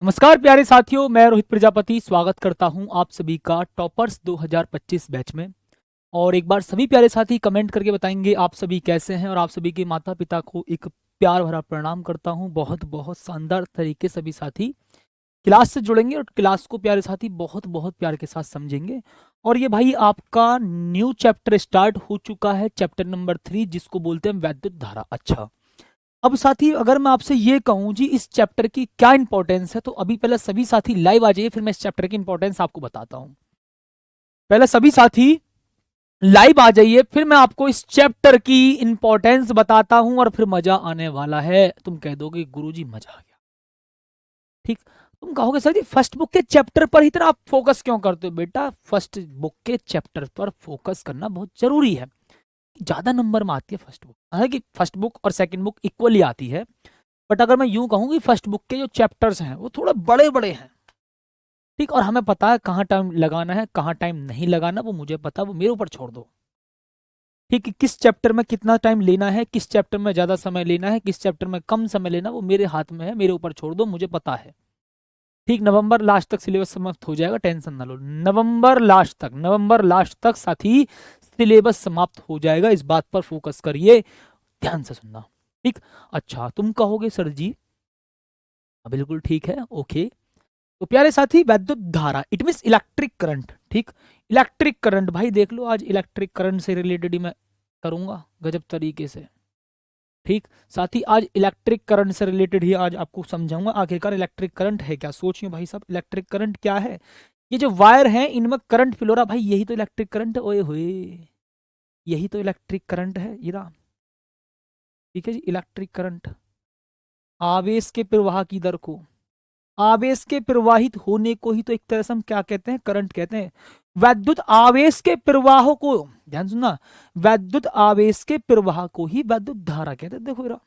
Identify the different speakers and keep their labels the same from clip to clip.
Speaker 1: नमस्कार प्यारे साथियों, मैं रोहित प्रजापति स्वागत करता हूं आप सभी का टॉपर्स 2025 बैच में। और एक बार सभी प्यारे साथी कमेंट करके बताएंगे आप सभी कैसे हैं, और आप सभी के माता पिता को एक प्यार भरा प्रणाम करता हूं। बहुत बहुत शानदार तरीके सभी साथी क्लास से जुड़ेंगे और क्लास को प्यारे साथी बहुत बहुत प्यार के साथ समझेंगे। और ये भाई आपका न्यू चैप्टर स्टार्ट हो चुका है, चैप्टर नंबर 3, जिसको बोलते हैं वैद्युत धारा। अच्छा, अब साथी अगर मैं आपसे ये कहूं जी इस चैप्टर की क्या इंपॉर्टेंस है, तो अभी पहले सभी साथी लाइव आ जाइए, फिर मैं इस चैप्टर की इंपॉर्टेंस आपको बताता हूं। पहले सभी साथी लाइव आ जाइए, फिर मैं आपको इस चैप्टर की इंपॉर्टेंस बताता हूं, और फिर मजा आने वाला है। तुम कह दोगे गुरुजी मजा आ गया। ठीक, तुम कहोगे सर जी फर्स्ट बुक के चैप्टर पर ही तरह आप फोकस क्यों करते हो? बेटा, फर्स्ट बुक के चैप्टर पर फोकस करना बहुत जरूरी है। ज्यादा नंबर में आती है फर्स्ट बुक, हालांकि फर्स्ट बुक और सेकंड बुक इक्वली आती है, बट अगर मैं यूं कहूँ कि फर्स्ट बुक के जो चैप्टर्स हैं वो थोड़े बड़े बड़े हैं। ठीक, और हमें पता है कहाँ टाइम लगाना है, कहाँ टाइम नहीं लगाना, वो मुझे पता, वो मेरे ऊपर छोड़ दो। ठीक, किस चैप्टर में कितना टाइम लेना है, किस चैप्टर में ज़्यादा समय लेना है, किस चैप्टर में कम समय लेना, वो मेरे हाथ में है, मेरे ऊपर छोड़ दो, मुझे पता है। ठीक, नवंबर लास्ट तक सिलेबस समाप्त हो जाएगा, टेंशन ना लो। नवंबर लास्ट तक साथी सिलेबस समाप्त हो जाएगा, इस बात पर फोकस करिए, ध्यान से सुनना। ठीक, अच्छा तुम कहोगे सर जी, बिल्कुल ठीक है, ओके। तो प्यारे साथी वैद्युत धारा इट मीन इलेक्ट्रिक करंट। ठीक, इलेक्ट्रिक करंट भाई देख लो, आज इलेक्ट्रिक करंट से रिलेटेड ही मैं करूंगा गजब तरीके से। ठीक, साथ ही आज इलेक्ट्रिक करंट से रिलेटेड ही आज आपको समझाऊंगा आखिरकार इलेक्ट्रिक करंट है क्या। सोचिए भाई साहब, इलेक्ट्रिक करंट क्या है? ये जो वायर है इनमें करंट फ्लो रहा, भाई यही तो इलेक्ट्रिक करंट है। ओए होए, यही तो इलेक्ट्रिक करंट है ये रहा। ठीक है जी, इलेक्ट्रिक करंट आवेश के प्रवाह की दर को, आवेश के प्रवाहित होने को ही तो एक तरह से हम क्या कहते हैं, करंट कहते हैं। वैद्युत आवेश के प्रवाह को, ध्यान सुनना, वैद्युत आवेश के प्रवाह को ही वैद्युत धारा कहते हैं। देखो जरा,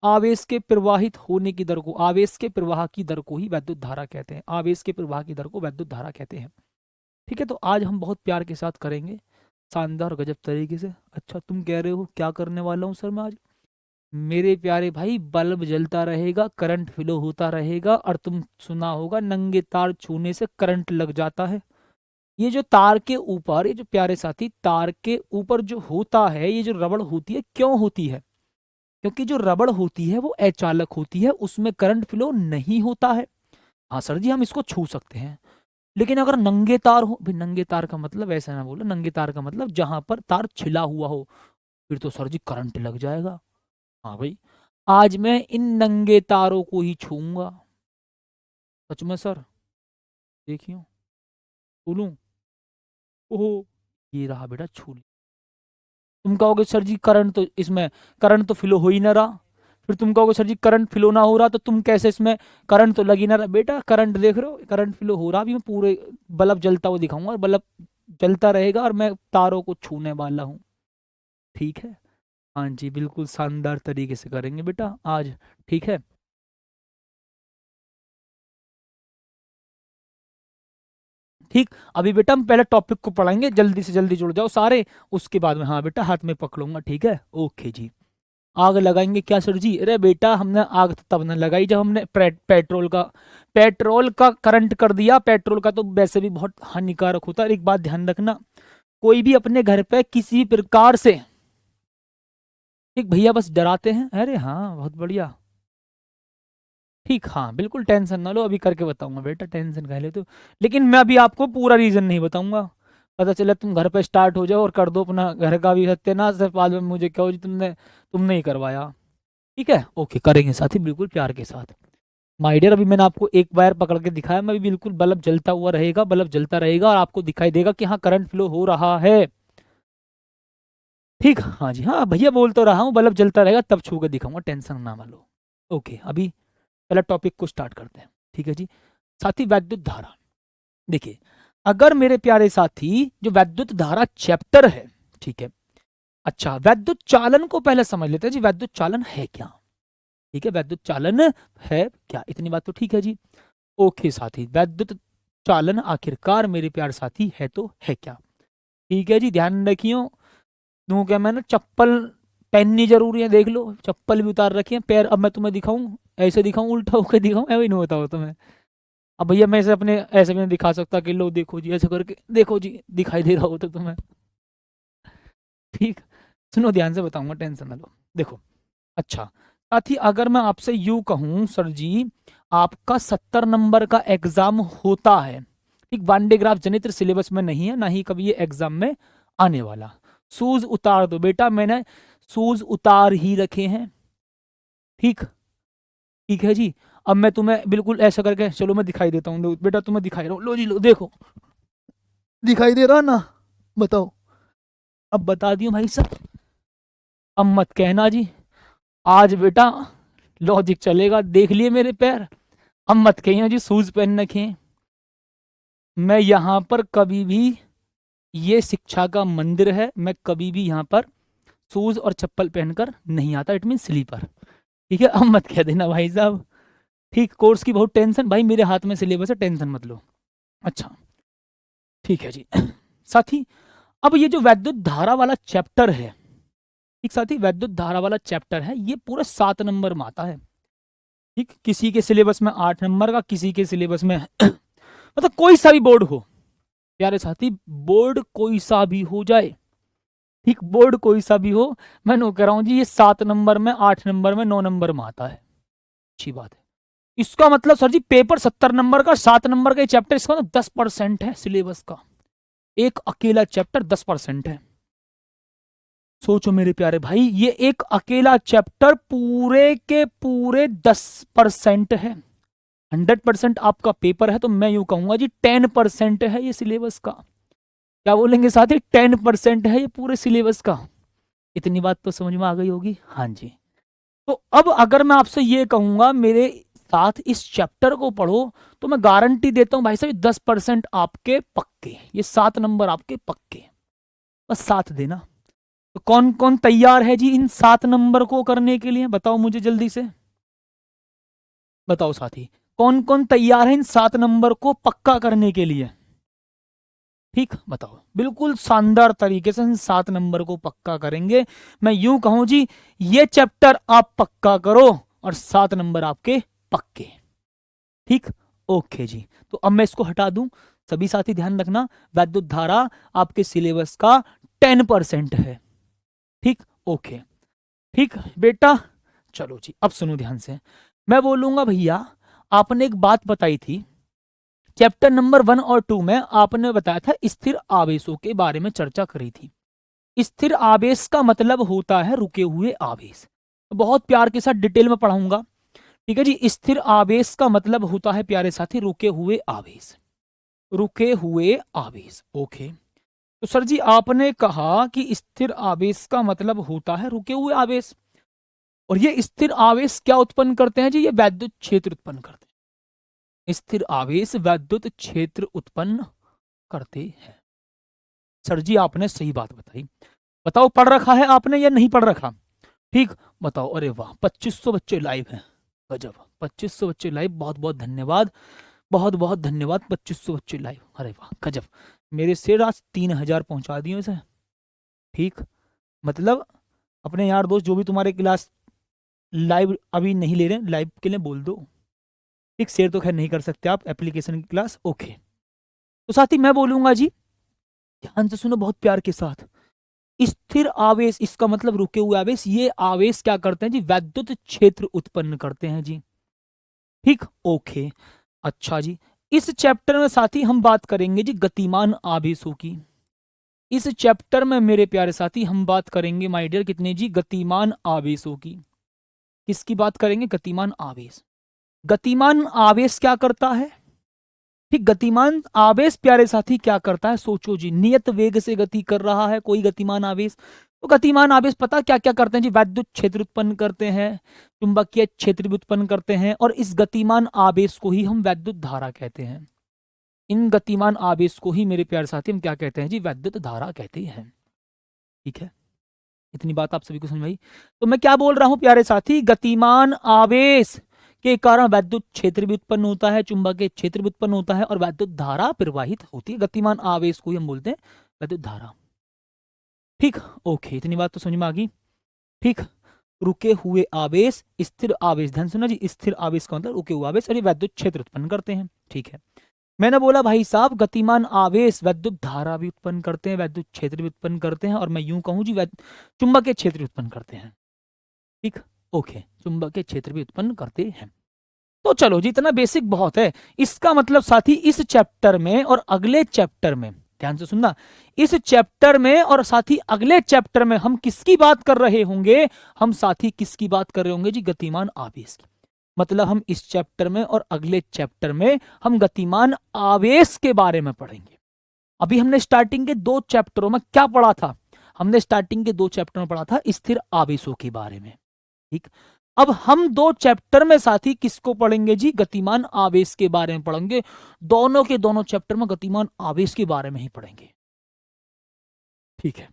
Speaker 1: आवेश के प्रवाहित होने की दर को, आवेश के प्रवाह की दर को ही वैद्युत धारा कहते हैं, आवेश के प्रवाह की दर को वैद्युत धारा कहते हैं। ठीक है, तो आज हम बहुत प्यार के साथ करेंगे, शानदार गजब तरीके से। अच्छा, तुम कह रहे हो क्या करने वाला हूँ सर मैं आज? मेरे प्यारे भाई, बल्ब जलता रहेगा, करंट फ्लो होता रहेगा, और तुम सुना होगा नंगे तार छूने से करंट लग जाता है। ये जो तार के ऊपर, ये जो प्यारे साथी तार के ऊपर जो होता है, ये जो रबड़ होती है, क्यों होती है? क्योंकि जो रबड़ होती है वो अचालक होती है, उसमें करंट फ्लो नहीं होता है। हाँ सर जी, हम इसको छू सकते हैं, लेकिन अगर नंगे तार हो, भाई नंगे तार का मतलब ऐसा ना बोलो, नंगे तार का मतलब जहां पर तार छिला हुआ हो, फिर तो सर जी करंट लग जाएगा। हाँ भाई, आज मैं इन नंगे तारों को ही छूऊंगा। सच में सर, देखियो, छू लूं? ओहो, ये रहा बेटा, छू ली। तुम कहोगे सर जी करंट तो इसमें, करंट तो फ्लो हो ही ना रहा। फिर तुम कहोगे सर जी करंट फ्लो ना हो रहा तो तुम कैसे इसमें करंट तो लग ही ना रहा। बेटा करंट देख रहे हो, करंट फ्लो हो रहा, अभी मैं पूरे बल्ब जलता हुआ दिखाऊंगा, और बल्ब जलता रहेगा और मैं तारों को छूने वाला हूँ। ठीक है, हाँ जी, बिल्कुल शानदार तरीके से करेंगे बेटा आज। ठीक है, ठीक, अभी बेटा हम पहले टॉपिक को पढ़ाएंगे, जल्दी से जल्दी जुड़ जाओ सारे, उसके बाद में हाँ बेटा हाथ में पकड़ूंगा। ठीक है, ओके जी। आग लगाएंगे क्या सर जी? अरे बेटा, हमने आग तो तब न लगाई जब हमने पेट्रोल का करंट कर दिया। पेट्रोल का तो वैसे भी बहुत हानिकारक होता है। एक बात ध्यान रखना, कोई भी अपने घर पे किसी भी प्रकार से, ठीक भैया बस डराते हैं, अरे हाँ बहुत बढ़िया, ठीक, हाँ बिल्कुल टेंशन ना लो, अभी करके बताऊंगा बेटा, टेंशन कह लेते हो। लेकिन मैं अभी आपको पूरा रीजन नहीं बताऊंगा, पता चला तुम घर पे स्टार्ट हो जाओ और कर दो अपना घर का भी सत्यानाश, सिर्फ बाद में मुझे कहो जी तुमने ही करवाया। ठीक है, ओके, करेंगे साथी बिल्कुल प्यार के साथ। माय डियर, अभी मैंने आपको एक वायर पकड़ के दिखाया, मैं भी बिल्कुल बल्ब जलता हुआ रहेगा, बल्ब जलता रहेगा, और आपको दिखाई देगा कि हाँ करंट फ्लो हो रहा है। ठीक, हाँ जी, हाँ भैया बोल तो रहा हूँ, बल्ब जलता रहेगा तब छू के दिखाऊंगा, टेंशन ना लो। ओके, अभी पहले टॉपिक को स्टार्ट करते हैं। ठीक है जी, साथी वैद्युत धारा। देखिए, अगर मेरे प्यारे साथी जो वैद्युत धारा चैप्टर है, ठीक है, अच्छा वैद्युत चालन को पहले समझ लेते हैं जी, वैद्युत चालन है क्या? ठीक है, वैद्युत चालन है क्या, इतनी बात तो ठीक है जी। ओके साथी, वैद्युत चालन आखिरकार मेरे प्यारे साथी है तो है क्या? ठीक है जी, ध्यान रखियो, क्यों क्या मैंने चप्पल पहननी जरूरी है, देख लो चप्पल भी उतार रखी है, पैर अब मैं तुम्हें दिखाऊं, ऐसे दिखाऊं, उल्टा होकर दिखाऊं, ऐसे नहीं होता हो तुम्हें? अब भैया मैं इसे अपने ऐसे भी नहीं दिखा सकता कि लो देखो जी ऐसे करके, देखो जी दिखाई दे रहा हो तो तुम्हें। ठीक, सुनो ध्यान से बताऊंगा, टेंशन ना लो। देखो, अच्छा साथी, अगर मैं आपसे यूं कहूं सर जी, आपका 70 नंबर का एग्जाम होता है, ठीक, वांडे ग्राफ जनित्र सिलेबस में नहीं है, ना ही कभी ये एग्जाम में आने वाला। शूज उतार दो बेटा, मैंने शूज उतार ही रखे हैं। ठीक, ठीक है जी। अब मैं तुम्हें बिल्कुल ऐसा करके, चलो मैं दिखाई देता हूँ बेटा, तुम्हें दिखाई रहा हूँ, लो जी लो देखो, दिखाई दे रहा ना, बताओ। अब बता दियो भाई साहब, अब मत कहना जी आज बेटा लॉजिक चलेगा, देख लिए मेरे पैर। अब मत कहिए जी शूज पहन रखे, मैं यहाँ पर कभी भी, ये शिक्षा का मंदिर है, मैं कभी भी यहाँ पर शूज और चप्पल पहनकर नहीं आता, इट मीन स्लीपर। ठीक है, अब मत कह देना भाई साहब। ठीक, कोर्स की बहुत टेंशन, भाई मेरे हाथ में सिलेबस है, टेंशन मत लो। अच्छा, ठीक है जी। साथी, अब ये जो वैद्युत धारा वाला चैप्टर है, ठीक साथी, वैद्युत धारा वाला चैप्टर है, ये पूरा 7 नंबर में आता है। ठीक, किसी के सिलेबस में 8 नंबर का, किसी के सिलेबस में मतलब कोई सा भी बोर्ड हो प्यारे साथी, बोर्ड कोई सा भी हो जाए, ठीक, बोर्ड कोई सा भी हो, मैं नो कह रहा हूं जी ये 7 नंबर में, 8 नंबर में, 9 नंबर में आता है। अच्छी बात है। इसका मतलब सर जी पेपर 70 नंबर का, 7 नंबर का चैप्टर, इसका मतलब 10% है सिलेबस का, एक अकेला चैप्टर 10% है। सोचो मेरे प्यारे भाई, ये एक अकेला चैप्टर पूरे के पूरे 10% है। 100% आपका पेपर है तो मैं यूं कहूंगा जी 10% है ये सिलेबस का। क्या बोलेंगे साथी, 10% है ये पूरे सिलेबस का। इतनी बात तो समझ में आ गई होगी, हाँ जी। तो अब अगर मैं आपसे ये कहूंगा मेरे साथ इस चैप्टर को पढ़ो, तो मैं गारंटी देता हूं भाई साहब 10% आपके पक्के, ये 7 नंबर आपके पक्के, बस साथ देना। तो कौन कौन तैयार है जी इन 7 नंबर को करने के लिए, बताओ मुझे जल्दी से, बताओ साथी, कौन कौन तैयार है इन 7 नंबर को पक्का करने के लिए। ठीक, बताओ, बिल्कुल शानदार तरीके से इन 7 नंबर को पक्का करेंगे। मैं यूं कहूं जी, ये चैप्टर आप पक्का करो और 7 नंबर आपके पक्के। ठीक, ओके जी। तो अब मैं इसको हटा दूं, सभी साथी ध्यान रखना, वैद्युत धारा आपके सिलेबस का 10% है। ठीक, ओके, ठीक बेटा। चलो जी, अब सुनो ध्यान से, मैं बोलूंगा भैया, आपने एक बात बताई थी चैप्टर नंबर 1 और 2 में, आपने बताया था स्थिर आवेशों के बारे में चर्चा करी थी। स्थिर आवेश का मतलब होता है रुके हुए आवेश, बहुत प्यार के साथ डिटेल में पढ़ाऊंगा। ठीक है जी, स्थिर आवेश का मतलब होता है प्यारे साथी रुके हुए आवेश, रुके हुए आवेश। ओके, तो सर जी आपने कहा कि स्थिर आवेश का मतलब होता है रुके हुए आवेश, और ये स्थिर आवेश क्या उत्पन्न करते हैं जी, ये वैद्युत क्षेत्र उत्पन्न करते हैं। स्थिर आवेश वैद्युत क्षेत्र उत्पन्न करते हैं। सर जी आपने सही बात बताई। बताओ पढ़ रखा है आपने या नहीं पढ़ रखा। ठीक, बताओ। अरे वाह, 2500 बच्चे लाइव हैं, गजब, 2500 बच्चे लाइव, बहुत बहुत धन्यवाद, बहुत बहुत धन्यवाद। 2500 बच्चे लाइव, अरे वाह गजब। मेरे शेर आज 3000 पहुंचा दिए इसे। ठीक, मतलब अपने यार दोस्त जो भी तुम्हारे क्लास लाइव अभी नहीं ले रहे, लाइव के लिए बोल दो। ठीक, शेयर तो खैर नहीं कर सकते आप, एप्लीकेशन की क्लास। ओके, तो साथी मैं बोलूंगा जी, ध्यान से सुनो बहुत प्यार के साथ। स्थिर आवेश, इसका मतलब रुके हुए आवेश, ये आवेश क्या करते हैं जी, वैद्युत क्षेत्र उत्पन्न करते हैं जी। ठीक, ओके, अच्छा जी। इस चैप्टर में साथी हम बात करेंगे जी गतिमान आवेशों की। इस चैप्टर में मेरे प्यारे साथी हम बात करेंगे माय डियर कितने जी, गतिमान आवेशों की। किसकी बात करेंगे, गतिमान आवेश। गतिमान आवेश क्या करता है, ठीक, गतिमान आवेश प्यारे साथी क्या करता है, सोचो जी, नियत वेग से गति कर रहा है कोई गतिमान आवेश, तो गतिमान आवेश पता क्या क्या करते हैं जी, वैद्युत क्षेत्र उत्पन्न करते हैं, चुंबकीय क्षेत्र भी उत्पन्न करते हैं, और इस गतिमान आवेश को ही हम वैद्युत धारा कहते हैं। इन गतिमान आवेश को ही मेरे प्यारे साथी हम क्या कहते हैं जी, वैद्युत धारा कहते हैं। ठीक है, इतनी बात आप सभी को समझ में आई। तो मैं क्या बोल रहा हूं प्यारे साथी, गतिमान आवेश के कारण वैद्युत क्षेत्र भी उत्पन्न होता है, चुंबकीय क्षेत्र भी उत्पन्न होता है, और वैद्युत धारा प्रवाहित होती है। गतिमान आवेश को ही हम बोलते हैं वैद्युत धारा। ठीक, ओके, इतनी बात तो समझ में आ गई। ठीक, रुके हुए आवेश, स्थिर आवेश, ध्यान सुना जी, स्थिर आवेश का मतलब रुके हुए आवेश और ये वैद्युत क्षेत्र उत्पन्न करते हैं। ठीक है, मैंने बोला भाई साहब गतिमान आवेश वैद्युत धारा भी उत्पन्न करते हैं, वैद्युत क्षेत्र भी उत्पन्न करते हैं, और मैं यूं कहूं जी चुंबकीय क्षेत्र भी उत्पन्न करते हैं। ठीक, ओके, चुंबकीय क्षेत्र भी उत्पन्न करते हैं। तो चलो जी, इतना बेसिक बहुत है। इसका मतलब साथी इस चैप्टर में और अगले चैप्टर में, ध्यान से सुनना, इस चैप्टर में और साथी अगले चैप्टर में हम किसकी बात कर रहे होंगे? हम साथी किसकी बात कर रहे होंगे जी? गतिमान आवेश की। मतलब हम इस चैप्टर में और अगले चैप्टर में हम गतिमान आवेश के बारे में पढ़ेंगे। अभी हमने स्टार्टिंग के 2 चैप्टरों में क्या पढ़ा था? हमने स्टार्टिंग के 2 चैप्टर में पढ़ा था स्थिर आवेशों के बारे में। ठीक, अब हम 2 चैप्टर में साथी किसको पढ़ेंगे जी? गतिमान आवेश के बारे में पढ़ेंगे। दोनों के दोनों चैप्टर में गतिमान आवेश के बारे में ही पढ़ेंगे। ठीक है,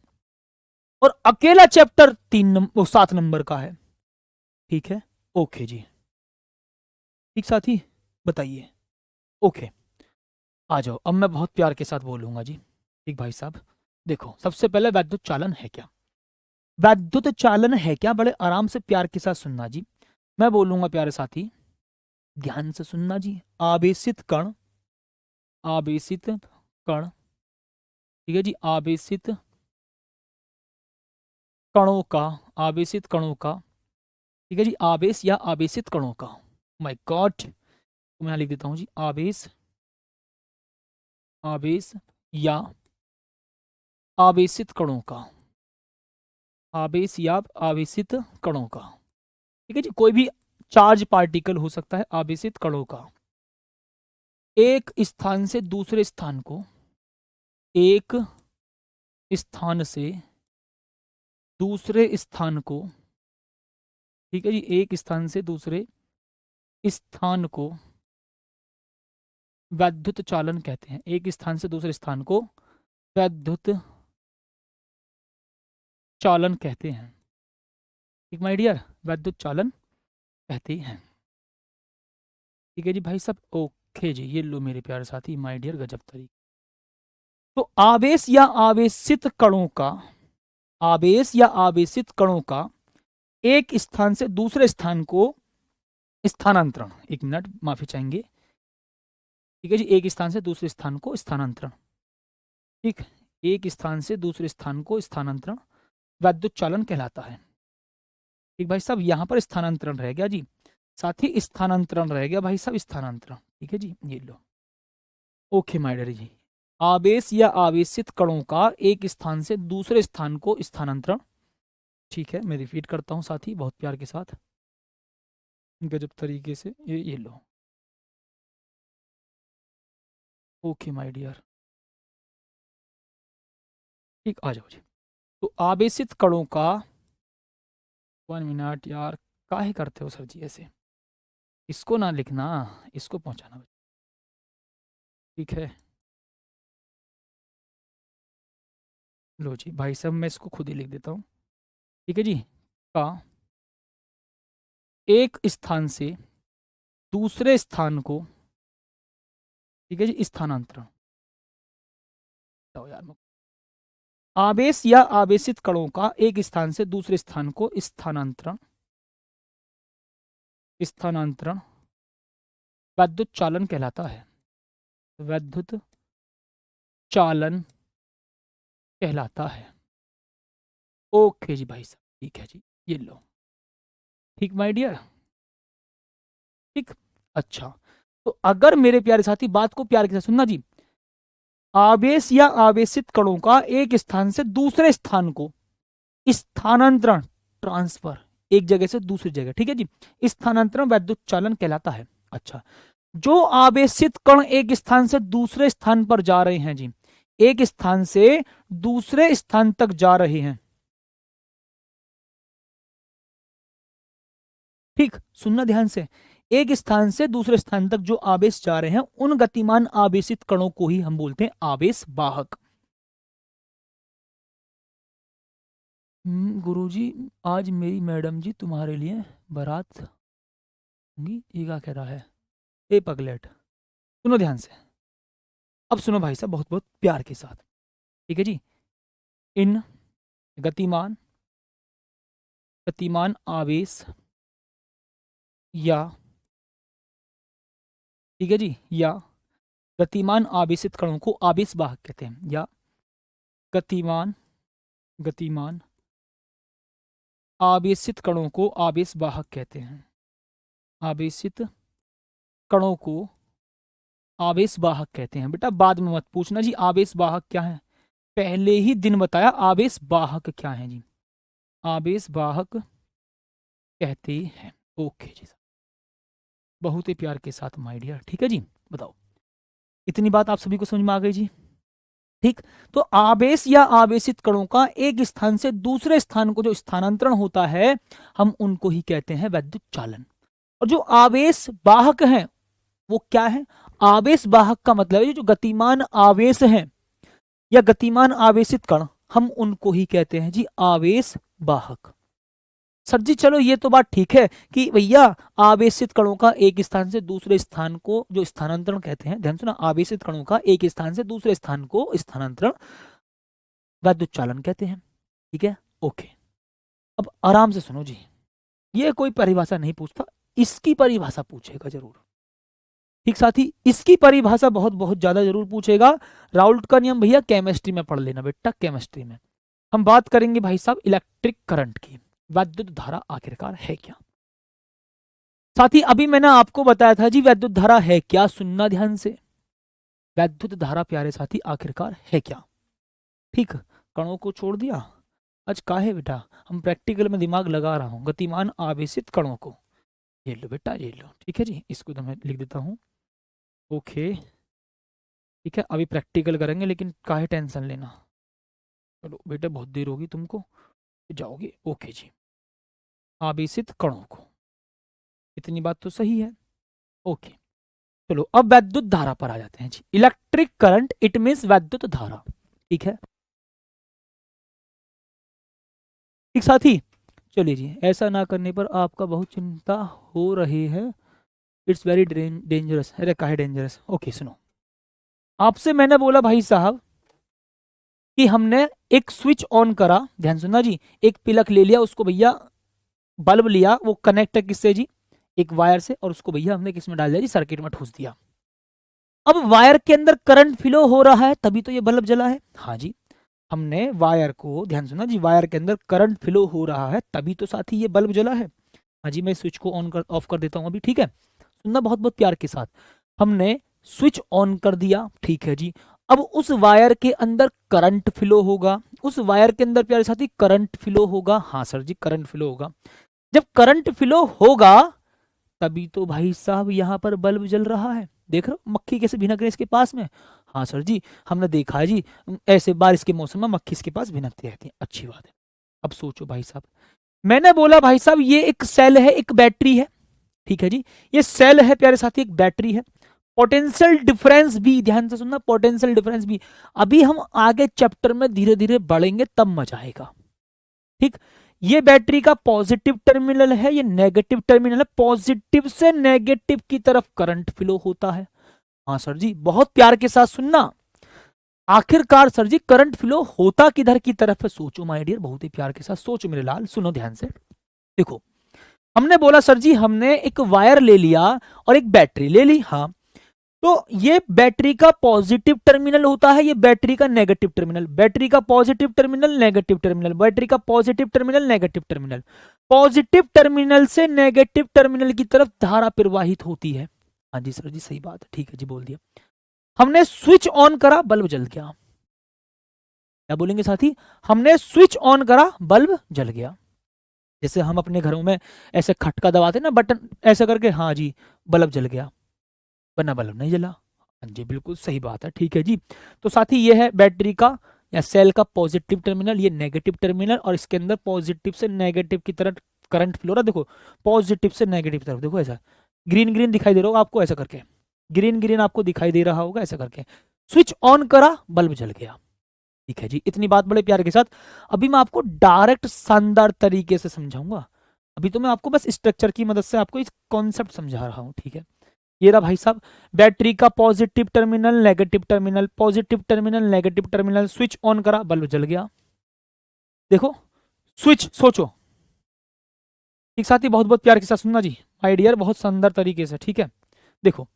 Speaker 1: और अकेला चैप्टर 7 नंबर का है। ठीक है, ओके जी। ठीक साथी, बताइए। ओके, आ जाओ, अब मैं बहुत प्यार के साथ बोलूंगा जी। ठीक भाई साहब, देखो, सबसे पहले वैद्युत चालन है क्या? वैद्युत चालन है क्या? बड़े आराम से प्यार के साथ सुनना जी। मैं बोलूंगा प्यारे साथी, ध्यान से सुनना जी। आवेशित कण, आवेशित कण, ठीक है जी, आवेशित कणों का, आवेशित कणों का, ठीक है जी, आवेश या आवेशित कणों का, माय गॉड, तो मैं यहाँ लिख देता हूँ जी, आवेश, आवेश या आवेशित कणों का, आवेश या आवेशित कणों का, ठीक है जी, कोई भी चार्ज पार्टिकल हो सकता है, आवेशित कणों का, एक स्थान से दूसरे स्थान को, एक स्थान से दूसरे स्थान को, ठीक है जी, एक स्थान से दूसरे स्थान को वैद्युत चालन कहते हैं। एक स्थान से दूसरे स्थान को वैद्युत चालन कहते हैं। ठीक माय डियर, वैद्युत चालन कहते हैं। ठीक है जी भाई साहब, ओके जी, ये लो मेरे प्यारे साथी, माय डियर, गजब तरीके। तो आवेश या आवेशित कणों का, आवेश या आवेशित कणों का एक स्थान से दूसरे स्थान को स्थानांतरण, 1 मिनट माफी चाहेंगे, ठीक है जी, एक स्थान से दूसरे स्थान को स्थानांतरण, ठीक, एक स्थान से दूसरे स्थान को स्थानांतरण वैद्युत चालन कहलाता है। ठीक भाई साहब, यहां पर स्थानांतरण रह गया जी, साथ ही स्थानांतरण रह गया भाई साहब, स्थानांतरण, ठीक है जी, ये लो, ओके माय डियर जी। आवेश या आवेशित कणों का एक स्थान से दूसरे स्थान को स्थानांतरण, ठीक है, मैं रिपीट करता हूं साथी बहुत प्यार के साथ, गजब तरीके से, ये लो, ओके माय डियर। ठीक, आ जाओ जी। तो आवेशित कणों का, 1 मिनट यार, काहे करते हो सर जी ऐसे? इसको ना लिखना, इसको पहुंचाना, ठीक है। लो जी भाई साहब, मैं इसको खुद ही लिख देता हूँ, ठीक है जी, का एक स्थान से दूसरे स्थान को, ठीक है जी, स्थानांतरण, यार, आवेश या आवेशित कणों का एक स्थान से दूसरे स्थान को स्थानांतरण, स्थानांतरण वैद्युत चालन कहलाता है, वैद्युत चालन कहलाता है। ओके जी भाई साहब, ठीक है जी, ये लो, ठीक माय डियर, ठीक, अच्छा, तो अगर मेरे प्यारे साथी बात को प्यार के साथ सुनना जी, आवेश या आवेशित कणों का एक स्थान से दूसरे स्थान को स्थानांतरण, ट्रांसफर, एक जगह से दूसरी जगह, ठीक है जी, स्थानांतरण वैद्युत चालन कहलाता है। अच्छा, जो आवेशित कण एक स्थान से दूसरे स्थान पर जा रहे हैं जी, एक स्थान से दूसरे स्थान तक जा रहे हैं, ठीक, सुनना ध्यान से, एक स्थान से दूसरे स्थान तक जो आवेश जा रहे हैं उन गतिमान आवेशित कणों को ही हम बोलते हैं आवेश वाहक। गुरुजी, आज मेरी मैडम जी तुम्हारे लिए बारात होंगी, ये क्या कह रहा है? ए पगलेट, सुनो ध्यान से, अब सुनो भाई साहब बहुत बहुत प्यार के साथ, ठीक है जी। इन गतिमान गतिमान आवेश या, ठीक है जी, या गतिमान आवेशित कणों को आवेश वाहक कहते हैं, या गतिमान गतिमान आवेशित कणों को आवेश वाहक कहते हैं। आवेशित कणों को आवेश वाहक कहते हैं। बेटा बाद में मत पूछना जी आवेश वाहक क्या है, पहले ही दिन बताया आवेश वाहक क्या है जी, आवेश वाहक कहते हैं। ओके जी, बहुत ही प्यार के साथ माय डियर, ठीक है जी। बताओ, इतनी बात आप सभी को समझ में आ गई जी, ठीक। तो आवेश या आवेशित कणों का एक स्थान से दूसरे स्थान को जो स्थानांतरण होता है, हम उनको ही कहते हैं वैद्युत चालन। और जो आवेश वाहक हैं वो क्या है, आवेश वाहक का मतलब है जो गतिमान आवेश हैं या गतिमान आवेशित कण, हम उनको ही कहते हैं जी आवेश वाहक। सर जी चलो ये तो बात ठीक है कि भैया आवेशित कणों का एक स्थान से दूसरे स्थान को जो स्थानांतरण कहते हैं, ध्यान सुना, आवेशित कणों का एक स्थान से दूसरे स्थान को स्थानांतरण वैद्युत चालन कहते हैं, ठीक है। ओके, अब आराम से सुनो जी, ये कोई परिभाषा नहीं पूछता, इसकी परिभाषा पूछेगा जरूर, ठीक साथी, इसकी परिभाषा बहुत बहुत ज्यादा जरूर पूछेगा। राउल्ट का नियम भैया केमिस्ट्री में पढ़ लेना बेटा, केमिस्ट्री में हम बात करेंगे भाई साहब इलेक्ट्रिक करंट की, वैद्युत धारा आखिरकार है क्या। साथी अभी मैंने आपको बताया था जी वैद्युत धारा है क्या, सुनना ध्यान से, वैद्युत धारा प्यारे साथी आखिरकार है क्या, ठीक। कणों को छोड़ दिया, आज का है बेटा, हम प्रैक्टिकल में दिमाग लगा रहा हूं, गतिमान आवेशित कणों को, ये लो बेटा ये लो, ठीक है जी, इसको तो मैं लिख देता हूं, ओके, ठीक है। अभी प्रैक्टिकल करेंगे लेकिन काहे टेंशन लेना, चलो बेटा बहुत देर होगी तुमको, जाओगे, ओके जी। आवेशित कणों को, इतनी बात तो सही है, ओके। चलो अब वैद्युत धारा पर आ जाते हैं जी, इलेक्ट्रिक करंट इट मींस वैद्युत धारा, ठीक है, ठीक साथी। चलिए जी, ऐसा ना करने पर आपका बहुत चिंता हो रही है, इट्स वेरी डेंजरस, अरे काहे डेंजरस, ओके सुनो, आपसे मैंने बोला भाई साहब कि हमने एक स्विच ऑन करा, ध्यान सुनना जी, एक प्लग ले लिया उसको भैया, बल्ब लिया, वो कनेक्ट है किससे जी, एक वायर से, और उसको भैया हमने किस में डाल दिया जी, सर्किट में ठूस दिया। अब वायर के अंदर करंट फ्लो हो रहा है तभी तो ये बल्ब जला है, हाँ जी, हमने वायर को, ध्यान सुना जी, वायर के अंदर करंट फ्लो हो रहा है तभी तो साथी ये बल्ब जला है। हाँ जी, मैं स्विच को ऑन कर ऑफ कर देता हूँ अभी, ठीक है, सुनना बहुत बहुत प्यार के साथ, हमने स्विच ऑन कर दिया, ठीक है जी। अब उस वायर के अंदर करंट फ्लो होगा, उस वायर के अंदर प्यारे साथी करंट फ्लो होगा, हाँ सर जी करंट फ्लो होगा, जब करंट फ्लो होगा तभी तो भाई साहब यहाँ पर बल्ब जल रहा है, देख रहे हो मक्खी कैसे भिनक रही है इसके पास में, हाँ सर जी हमने देखा है जी, ऐसे बारिश के मौसम में मक्खी इसके पास भिनकती रहती है, अच्छी बात है। अब सोचो भाई साहब, मैंने बोला भाई साहब ये एक सेल है, एक बैटरी है, ठीक है जी, ये सेल है प्यारे साथी, एक बैटरी है, पोटेंशियल डिफरेंस भी, ध्यान से सुनना, पोटेंशियल डिफरेंस भी, अभी हम आगे चैप्टर में धीरे धीरे बढ़ेंगे तब मजा आएगा, ठीक। ये बैटरी का पॉजिटिव टर्मिनल है, ये नेगेटिव टर्मिनल है, पॉजिटिव से नेगेटिव की तरफ करंट फ्लो होता है, हाँ सर जी बहुत प्यार के साथ सुनना, आखिरकार सर जी करंट फ्लो होता किधर की तरफ है, सोचो माय डियर, बहुत ही प्यार के साथ सोचो मेरे लाल, सुनो ध्यान से, देखो हमने बोला सर जी हमने एक वायर ले लिया और एक बैटरी ले ली, हाँ, तो ये बैटरी का पॉजिटिव टर्मिनल होता है, ये बैटरी का नेगेटिव टर्मिनल, बैटरी का positive terminal negative terminal, battery का positive terminal negative terminal, positive terminal से नेगेटिव टर्मिनल की तरफ धारा प्रवाहित होती है, हाँ जी सर जी सही बात है, ठीक है जी बोल दिया। हमने स्विच ऑन करा बल्ब जल गया, क्या बोलेंगे साथी, हमने स्विच ऑन करा बल्ब जल गया, जैसे हम अपने घरों में ऐसे खटका दबाते ना बटन ऐसे करके, हाँ जी बल्ब जल गया, वरना बल्ब नहीं जला, हाँ जी बिल्कुल सही बात है, ठीक है जी। तो साथी ये है बैटरी का या सेल का पॉजिटिव टर्मिनल, ये नेगेटिव टर्मिनल, और इसके अंदर पॉजिटिव से नेगेटिव की तरफ करंट फ्लो रहा, देखो पॉजिटिव से नेगेटिव की तरफ, देखो ऐसा ग्रीन ग्रीन दिखाई दे रहा होगा आपको, ऐसा करके ग्रीन ग्रीन आपको दिखाई दे रहा होगा, ऐसा करके स्विच ऑन करा बल्ब जल गया, ठीक है जी। इतनी बात बड़े प्यार के साथ, अभी मैं आपको डायरेक्ट शानदार तरीके से समझाऊंगा, अभी तो मैं आपको बस स्ट्रक्चर की मदद से आपको इस कॉन्सेप्ट समझा रहा हूं, ठीक है। ये रहा भाई साहब बैटरी का positive terminal negative terminal, positive terminal negative terminal, switch on करा बल्ब जल गया, देखो स्विच, सोचो ठीक साथी, बहुत बहुत प्यार के साथ सुनना जी माय डियर, बहुत सुंदर तरीके से। ठीक है, देखो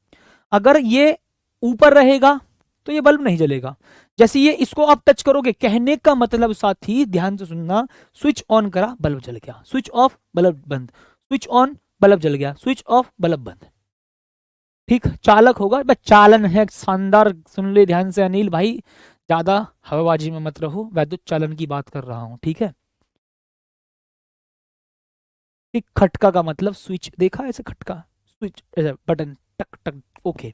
Speaker 1: अगर ये ऊपर रहेगा तो ये बल्ब नहीं जलेगा। जैसे ये इसको आप टच करोगे, कहने का मतलब साथी ध्यान से सुनना, स्विच ऑन करा बल्ब जल गया, स्विच ऑफ बल्ब बंद, स्विच ऑन बल्ब जल गया, स्विच ऑफ बल्ब बंद। ठीक, चालक होगा, बस चालन है शानदार। सुन ले ध्यान से अनिल भाई, ज्यादा हवाबाजी में मत रहो, वैद्युत चालन की बात कर रहा हूं। ठीक है, एक खटका का मतलब स्विच, देखा ऐसे खटका, स्विच बटन टक टक। ओके,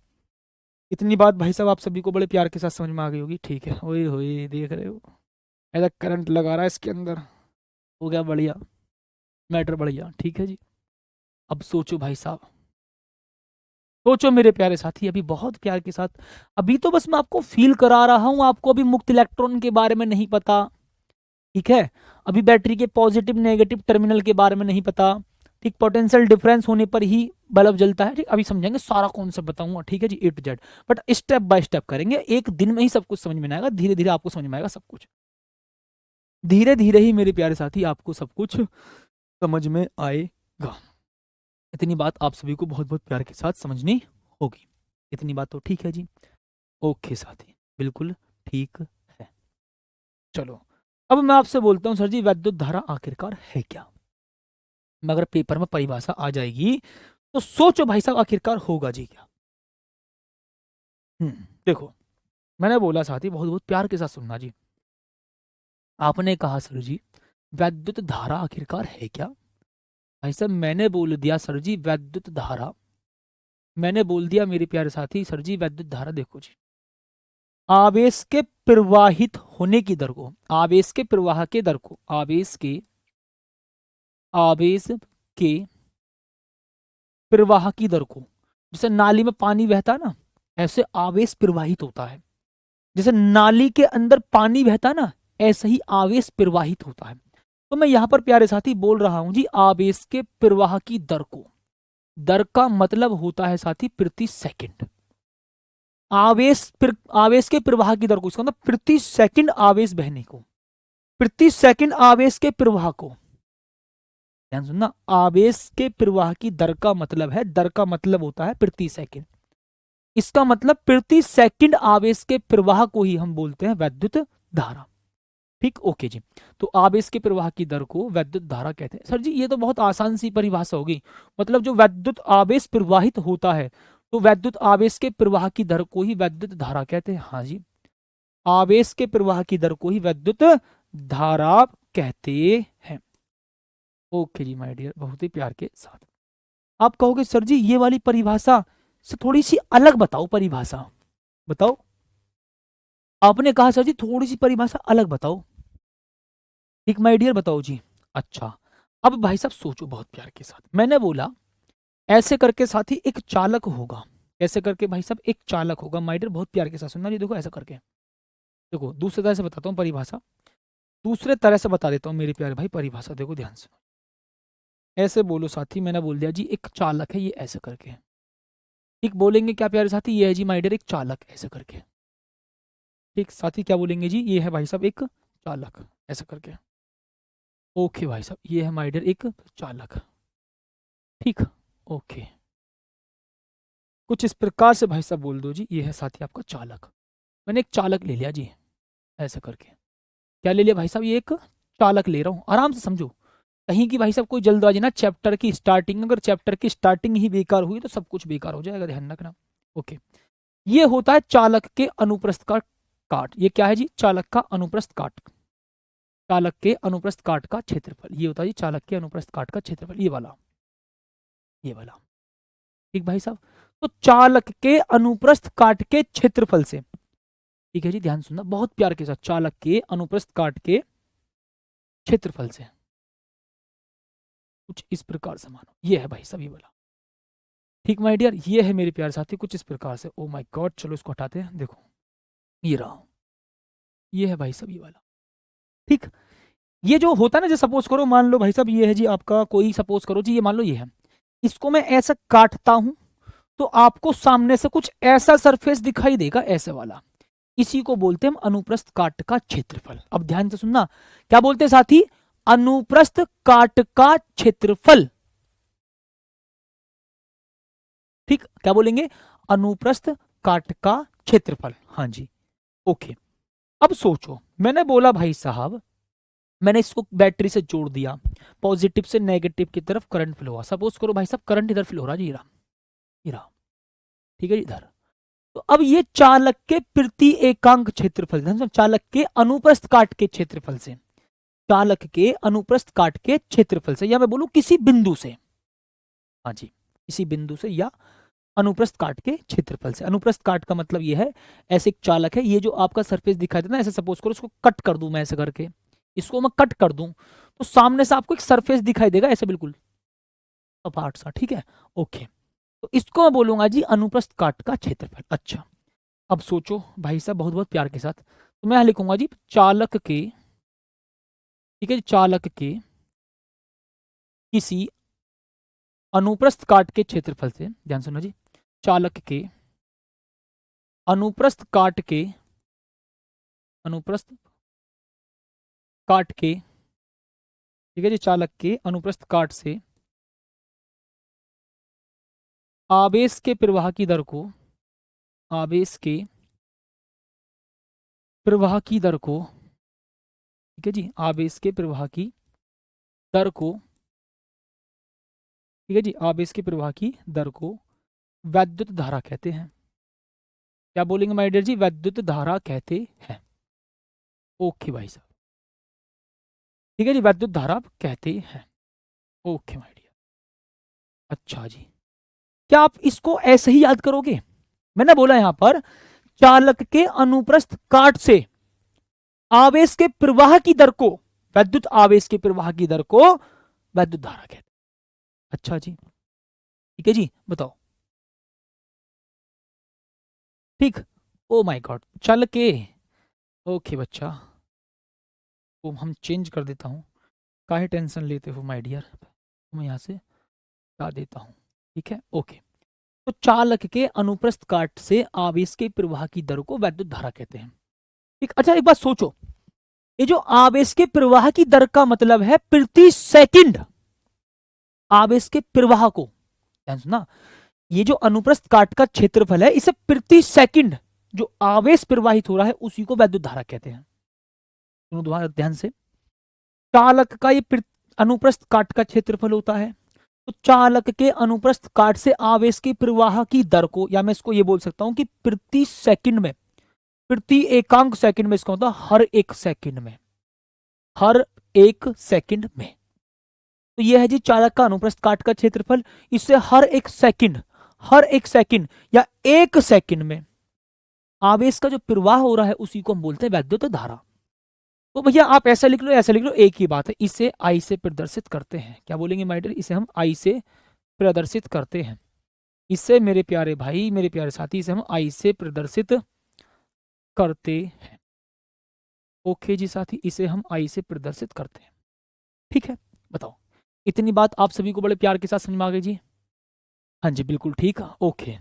Speaker 1: इतनी बात भाई साहब आप सभी को बड़े प्यार के साथ समझ में आ गई होगी। ठीक है, ओए होए देख रहे हो, ऐसा करंट लगा रहा है इसके अंदर, हो गया बढ़िया, मैटर बढ़िया। ठीक है जी, अब सोचो भाई साहब, सोचो मेरे प्यारे साथी, अभी बहुत प्यार के साथ, अभी तो बस मैं आपको फील करा रहा हूं, आपको अभी मुक्त इलेक्ट्रॉन के बारे में नहीं पता। ठीक है, अभी बैटरी के पॉजिटिव नेगेटिव टर्मिनल के बारे में नहीं पता। ठीक, पोटेंशियल डिफरेंस होने पर ही बल्ब जलता है। ठीक, अभी समझेंगे, सारा कॉन्सेप्ट बताऊंगा। ठीक है जी, A to Z, but step by step करेंगे, एक दिन में ही सब कुछ समझ में आएगा, धीरे धीरे आपको समझ में आएगा सब कुछ, धीरे धीरे ही मेरे प्यारे साथी आपको सब कुछ समझ में आएगा। इतनी बात आप सभी को बहुत बहुत प्यार के साथ समझनी होगी। इतनी बात तो ठीक है जी, ओके साथी, बिल्कुल ठीक है। चलो, अब मैं आपसे बोलता हूं सर जी, वैद्युत धारा आखिरकार है क्या। मगर पेपर में परिभाषा आ जाएगी तो सोचो भाई साहब आखिरकार होगा जी क्या। देखो, मैंने बोला साथी, बहुत बहुत प्यार के साथ सुनना जी। आपने कहा सर जी वैद्युत धारा आखिरकार है क्या। भाई साहब मैंने बोल दिया सर जी वैद्युत धारा, मैंने बोल दिया मेरे प्यारे साथी सर जी वैद्युत धारा, देखो जी, आवेश के प्रवाहित होने की दर को, आवेश के प्रवाह के दर को, आवेश के प्रवाह की दर को, जैसे नाली में पानी बहता है ना, ऐसे आवेश प्रवाहित होता है। जैसे नाली के अंदर पानी बहता है ना, ऐसे ही आवेश प्रवाहित होता है। तो मैं यहां पर प्यारे साथी बोल रहा हूं जी आवेश के प्रवाह की दर को, दर का मतलब होता है साथी प्रति सेकंड। आवेश के प्रवाह की दर को, इसका मतलब प्रति सेकंड आवेश बहने को, प्रति सेकंड आवेश के प्रवाह को, ध्यान सुनना, आवेश के प्रवाह की दर का मतलब है, दर का मतलब होता है प्रति सेकंड। इसका मतलब प्रति सेकंड आवेश के प्रवाह को ही हम बोलते हैं वैद्युत धारा। ठीक, ओके जी, तो आवेश के प्रवाह की दर को वैद्युत धारा कहते हैं। सर जी ये तो बहुत आसान सी परिभाषा होगी, मतलब जो वैद्युत आवेश प्रवाहित होता है तो वैद्युत आवेश के प्रवाह की दर को ही वैद्युत धारा कहते हैं। हाँ जी, आवेश के प्रवाह की दर को ही वैद्युत धारा कहते हैं। ओके जी माय डियर, बहुत ही प्यार के साथ। आप कहोगे सर जी ये वाली परिभाषा से थोड़ी सी अलग बताओ परिभाषा, बताओ। आपने कहा सर जी थोड़ी सी परिभाषा अलग बताओ। ठीक माय डियर, बताओ जी। अच्छा, अब भाई साहब सोचो बहुत प्यार के साथ, मैंने बोला ऐसे करके साथी एक चालक होगा, ऐसे करके भाई साहब एक चालक होगा। माय डियर बहुत प्यार के साथ सुनना जी, देखो ऐसा करके, देखो दूसरे तरह से बताता हूँ परिभाषा, दूसरे तरह से बता देता हूँ मेरे प्यारे भाई परिभाषा, देखो ध्यान से, ऐसे बोलो साथी, मैंने बोल दिया जी एक चालक है, ये ऐसे करके। ठीक, बोलेंगे क्या प्यारे साथी, ये है जी माय डियर एक चालक, ऐसे करके। ठीक साथी, क्या बोलेंगे जी, ये है भाई साहब एक चालक, ऐसा करके। ओके भाई साहब, ये है माय डियर एक चालक। ठीक, ओके, कुछ इस प्रकार से भाई साहब बोल दो जी, ये है साथी आपका चालक। मैंने एक चालक ले लिया जी, ऐसा करके। क्या ले लिया भाई साहब, ये एक चालक ले रहा हूं, आराम से समझो, कहीं की भाई साहब कोई जल्दबाजी ना, चैप्टर की स्टार्टिंग, अगर चैप्टर की स्टार्टिंग ही बेकार हुई तो सब कुछ बेकार हो जाएगा, ध्यान रखना। ओके, ये होता है चालक के अनुप्रस्थ का काट, ये क्या है जी, चालक का अनुप्रस्थ काट, चालक के अनुप्रस्थ काट का क्षेत्रफल, ये होता है जी चालक के अनुप्रस्थ काट का क्षेत्रफल, ये वाला, ये वाला। ठीक भाई साहब, तो चालक के अनुप्रस्थ काट के क्षेत्रफल से, ठीक है जी ध्यान सुनना बहुत प्यार के साथ, चालक के अनुप्रस्थ काट के क्षेत्रफल से कुछ इस प्रकार से मानो, ये है भाई साहब ये वाला। ठीक माय डियर, ये है मेरे प्यारे साथी कुछ इस प्रकार से। ओ माय गॉड, चलो इसको हटाते हैं, देखो ये रहा, ये है भाई साहब ये वाला। ठीक, ये जो होता है ना, जो सपोज करो मान लो भाई साहब ये है जी आपका कोई, सपोज करो जी ये मान लो ये है, इसको मैं ऐसा काटता हूं तो आपको सामने से कुछ ऐसा सरफेस दिखाई देगा, ऐसे वाला, इसी को बोलते हैं हम अनुप्रस्थ काट का क्षेत्रफल। अब ध्यान से सुनना, क्या बोलते हैं साथी, अनुप्रस्थ काट का क्षेत्रफल, ठीक, क्या बोलेंगे, अनुप्रस्थ काट का क्षेत्रफल। हाँ जी, ओके। अब सोचो, मैंने बोला भाई साहब, मैंने इसको बैटरी से जोड़ दिया, पॉजिटिव से नेगेटिव की तरफ करंट फ्लो हुआ। सपोज करो भाई साहब करंट इधर फ्लो हो रहा जी, ये रहा, ठीक है जी, इधर। तो अब ये चालक के प्रति एकांक क्षेत्रफल, चालक के अनुप्रस्थ काट के क्षेत्रफल से, चालक के अनुप्रस्थ काट के क्षेत्रफल से, या मैं बोलूं किसी बिंदु से, हाँ जी, किसी बिंदु से या अनुप्रस्थ काट के क्षेत्रफल से। अनुप्रस्थ काट का मतलब ये है, ऐसे एक चालक है, ये जो आपका सरफेस दिखाई देता है, ऐसे सपोज करो इसको कट कर दूं मैं, ऐसे करके इसको मैं कट कर दूं, तो सामने से आपको एक सरफेस दिखाई देगा ऐसे, बिल्कुल सपाट सा, ठीक है, ओके। तो इसको मैं बोलूंगा जी अनुप्रस्थ काट का क्षेत्रफल। अच्छा, अब सोचो भाई साहब बहुत बहुत प्यार के साथ, तो मैं लिखूंगा जी चालक के, ठीक है, चालक के किसी अनुप्रस्थ काट के क्षेत्रफल से, ध्यान सुनो जी, चालक के अनुप्रस्थ काट के, अनुप्रस्थ काट के, ठीक है जी, चालक के अनुप्रस्थ काट से आवेश के प्रवाह की दर को, आवेश के प्रवाह की दर को, ठीक है जी, आवेश के प्रवाह की दर को, ठीक है जी, आवेश के प्रवाह की दर को वैद्युत धारा कहते हैं। क्या बोलेंगे माय डियर जी, वैद्युत धारा कहते हैं। ओके भाई साहब, ठीक है जी, वैद्युत धारा कहते हैं। Okay my dear. अच्छा जी, क्या आप इसको ऐसे ही याद करोगे? मैंने बोला यहां पर चालक के अनुप्रस्थ काट से आवेश के प्रवाह की दर को, वैद्युत आवेश के प्रवाह की दर को वैद्युत धारा कहते हैं। अच्छा जी, ठीक है जी, बताओ। ठीक, ओ माय गॉड, चल के, ओके बच्चा, तो हम चेंज कर देता हूँ, काहे टेंशन लेते हो माय डियर, मैं यहाँ से हटा देता हूँ, ठीक है, ओके। तो चालक के अनुप्रस्थ काट से आवेश के प्रवाह की दर को वैद्युत धारा कहते हैं। ठीक, अच्छा एक बात सोचो, ये जो आवेश के प्रवाह की दर का मतलब है प्रति सेकंड, आवेश के प्रवाह को, ध्यान सुना, ये जो अनुप्रस्थ काट का क्षेत्रफल है, इसे प्रति सेकंड जो आवेश प्रवाहित हो रहा है उसी को वैद्युत धारा कहते हैं। सुनो दोबारा ध्यान से, चालक का ये अनुप्रस्थ काट का क्षेत्रफल होता है, तो चालक के अनुप्रस्थ काट से आवेश के प्रवाह की दर को, या मैं इसको ये बोल सकता हूं कि प्रति सेकंड में, प्रति एकांक सेकंड में, इसका होता हर एक सेकंड में, हर एक सेकंड में। तो यह है जी चालक का अनुप्रस्थ काट का क्षेत्रफल, इससे हर एक सेकंड, हर एक सेकंड या एक सेकंड में आवेश का जो प्रवाह हो रहा है उसी को हम बोलते हैं वैद्युत धारा। तो भैया आप ऐसा लिख लो, ऐसा लिख लो, एक ही बात है, इसे आई से प्रदर्शित करते हैं। क्या बोलेंगे माय डियर, इसे हम आई से प्रदर्शित करते हैं। इससे मेरे प्यारे भाई, मेरे प्यारे साथी, इसे हम आई से प्रदर्शित करते हैं। ओके जी साथी, इसे हम आई से प्रदर्शित करते हैं। ठीक है, बताओ, इतनी बात आप सभी को बड़े प्यार के साथ समझ में आ गई जी? हाँ जी, बिल्कुल ठीक, ओके।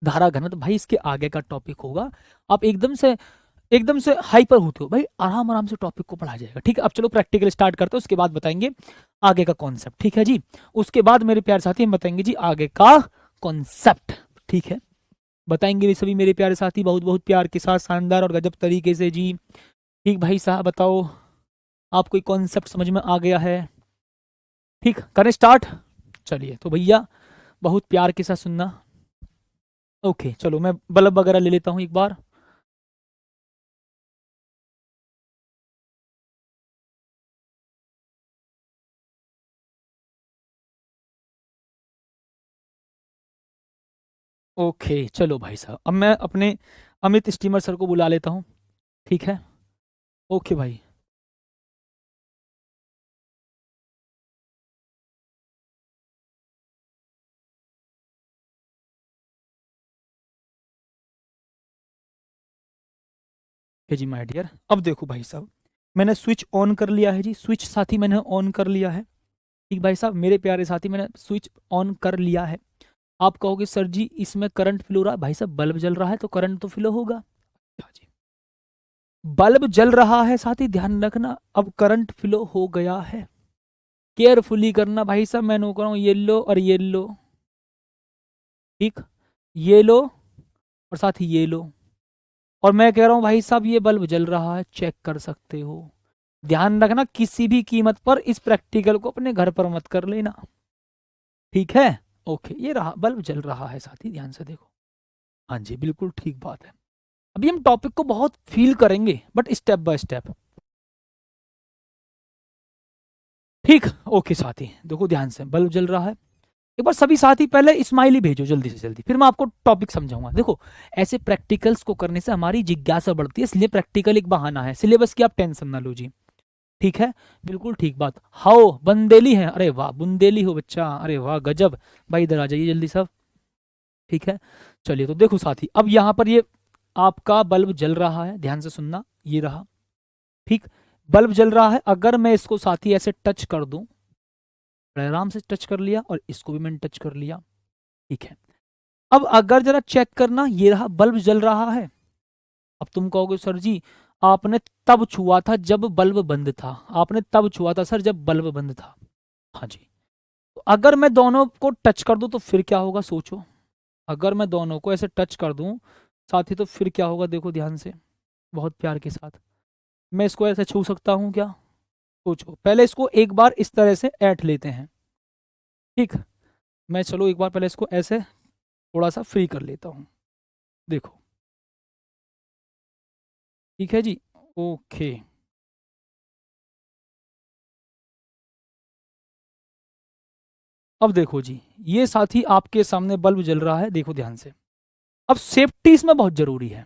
Speaker 1: धारा घनत्व भाई इसके आगे का टॉपिक होगा, आप एकदम से हाइपर होते हो भाई, आराम आराम से टॉपिक को पढ़ा जाएगा। ठीक है, अब चलो प्रैक्टिकल स्टार्ट करते हैं, उसके बाद बताएंगे आगे का कॉन्सेप्ट। ठीक है जी, उसके बाद मेरे प्यारे साथी हम बताएंगे जी आगे का कॉन्सेप्ट। ठीक है, बताएंगे भी सभी मेरे प्यारे साथी बहुत बहुत प्यार के साथ, शानदार और गजब तरीके से जी। ठीक भाई साहब, बताओ आपको कॉन्सेप्ट समझ में आ गया है? ठीक, करें स्टार्ट? चलिए, तो भैया बहुत प्यार के साथ सुनना। ओके, चलो मैं बल्ब वगैरह ले लेता हूं एक बार। ओके, चलो भाई साहब, अब मैं अपने अमित स्टीमर सर को बुला लेता हूँ। ठीक है, ओके भाई। जी माय डियर, अब देखो भाई साहब, मैंने स्विच ऑन कर लिया है जी, स्विच साथी मैंने ऑन कर लिया है। ठीक भाई साहब, मेरे प्यारे साथी, मैंने स्विच ऑन कर लिया है। आप कहोगे सर जी इसमें करंट फ्लो रहा है, भाई साहब बल्ब जल रहा है तो करंट तो फ्लो होगा। अच्छा जी, बल्ब जल रहा है साथी, ध्यान रखना, अब करंट फ्लो हो गया है। केयरफुली करना भाई साहब, मैं नो कर रहा हूँ येलो और येलो, ठीक, ये लो और साथ ही ये लो, और मैं कह रहा हूं भाई साहब ये बल्ब जल रहा है, चेक कर सकते हो। ध्यान रखना किसी भी कीमत पर इस प्रैक्टिकल को अपने घर पर मत कर लेना, ठीक है। ओके, ये रहा बल्ब जल रहा है साथी, ध्यान से देखो। हाँ जी, बिल्कुल ठीक बात है। अभी हम टॉपिक को बहुत फील करेंगे बट स्टेप बाय स्टेप, ठीक। ओके साथी, देखो ध्यान से, बल्ब जल रहा है। एक बार सभी साथी पहले स्माइली भेजो जल्दी से जल्दी, फिर मैं आपको टॉपिक समझाऊंगा। देखो, ऐसे प्रैक्टिकल्स को करने से हमारी जिज्ञासा बढ़ती है, इसलिए प्रैक्टिकल एक बहाना है, सिलेबस की आप टेंशन ना लो जी, ठीक है। बिल्कुल ठीक बात। हाओ बंदेली है, अरे वाह बुंदेली हो बच्चा, अरे वाह गजब। भाई इधर आ जाइए जल्दी सब, ठीक है। चलिए तो देखो साथी, अब यहाँ पर ये आपका बल्ब जल रहा है, ध्यान से सुनना, ये रहा, ठीक। बल्ब जल रहा है, अगर मैं इसको साथी ऐसे टच कर दूं, आराम से टच कर लिया, और इसको भी मैंने टच कर लिया, ठीक है। अब अगर जरा चेक करना, ये रहा बल्ब जल रहा है। अब तुम कहोगे सर जी आपने तब छुआ था जब बल्ब बंद था, आपने तब छुआ था सर जब बल्ब बंद था। हाँ जी, तो अगर मैं दोनों को टच कर दूं तो फिर क्या होगा सोचो। अगर मैं दोनों को ऐसे टच कर दूं साथी तो फिर क्या होगा, देखो ध्यान से, बहुत प्यार के साथ। मैं इसको ऐसे छू सकता हूं क्या, सोचो। पहले इसको एक बार इस तरह से ऐंठ लेते हैं, ठीक। मैं चलो एक बार पहले इसको ऐसे थोड़ा सा फ्री कर लेता हूं, देखो, ठीक है जी। ओके, अब देखो जी, ये साथी आपके सामने बल्ब जल रहा है, देखो ध्यान से। अब सेफ्टी इसमें बहुत जरूरी है,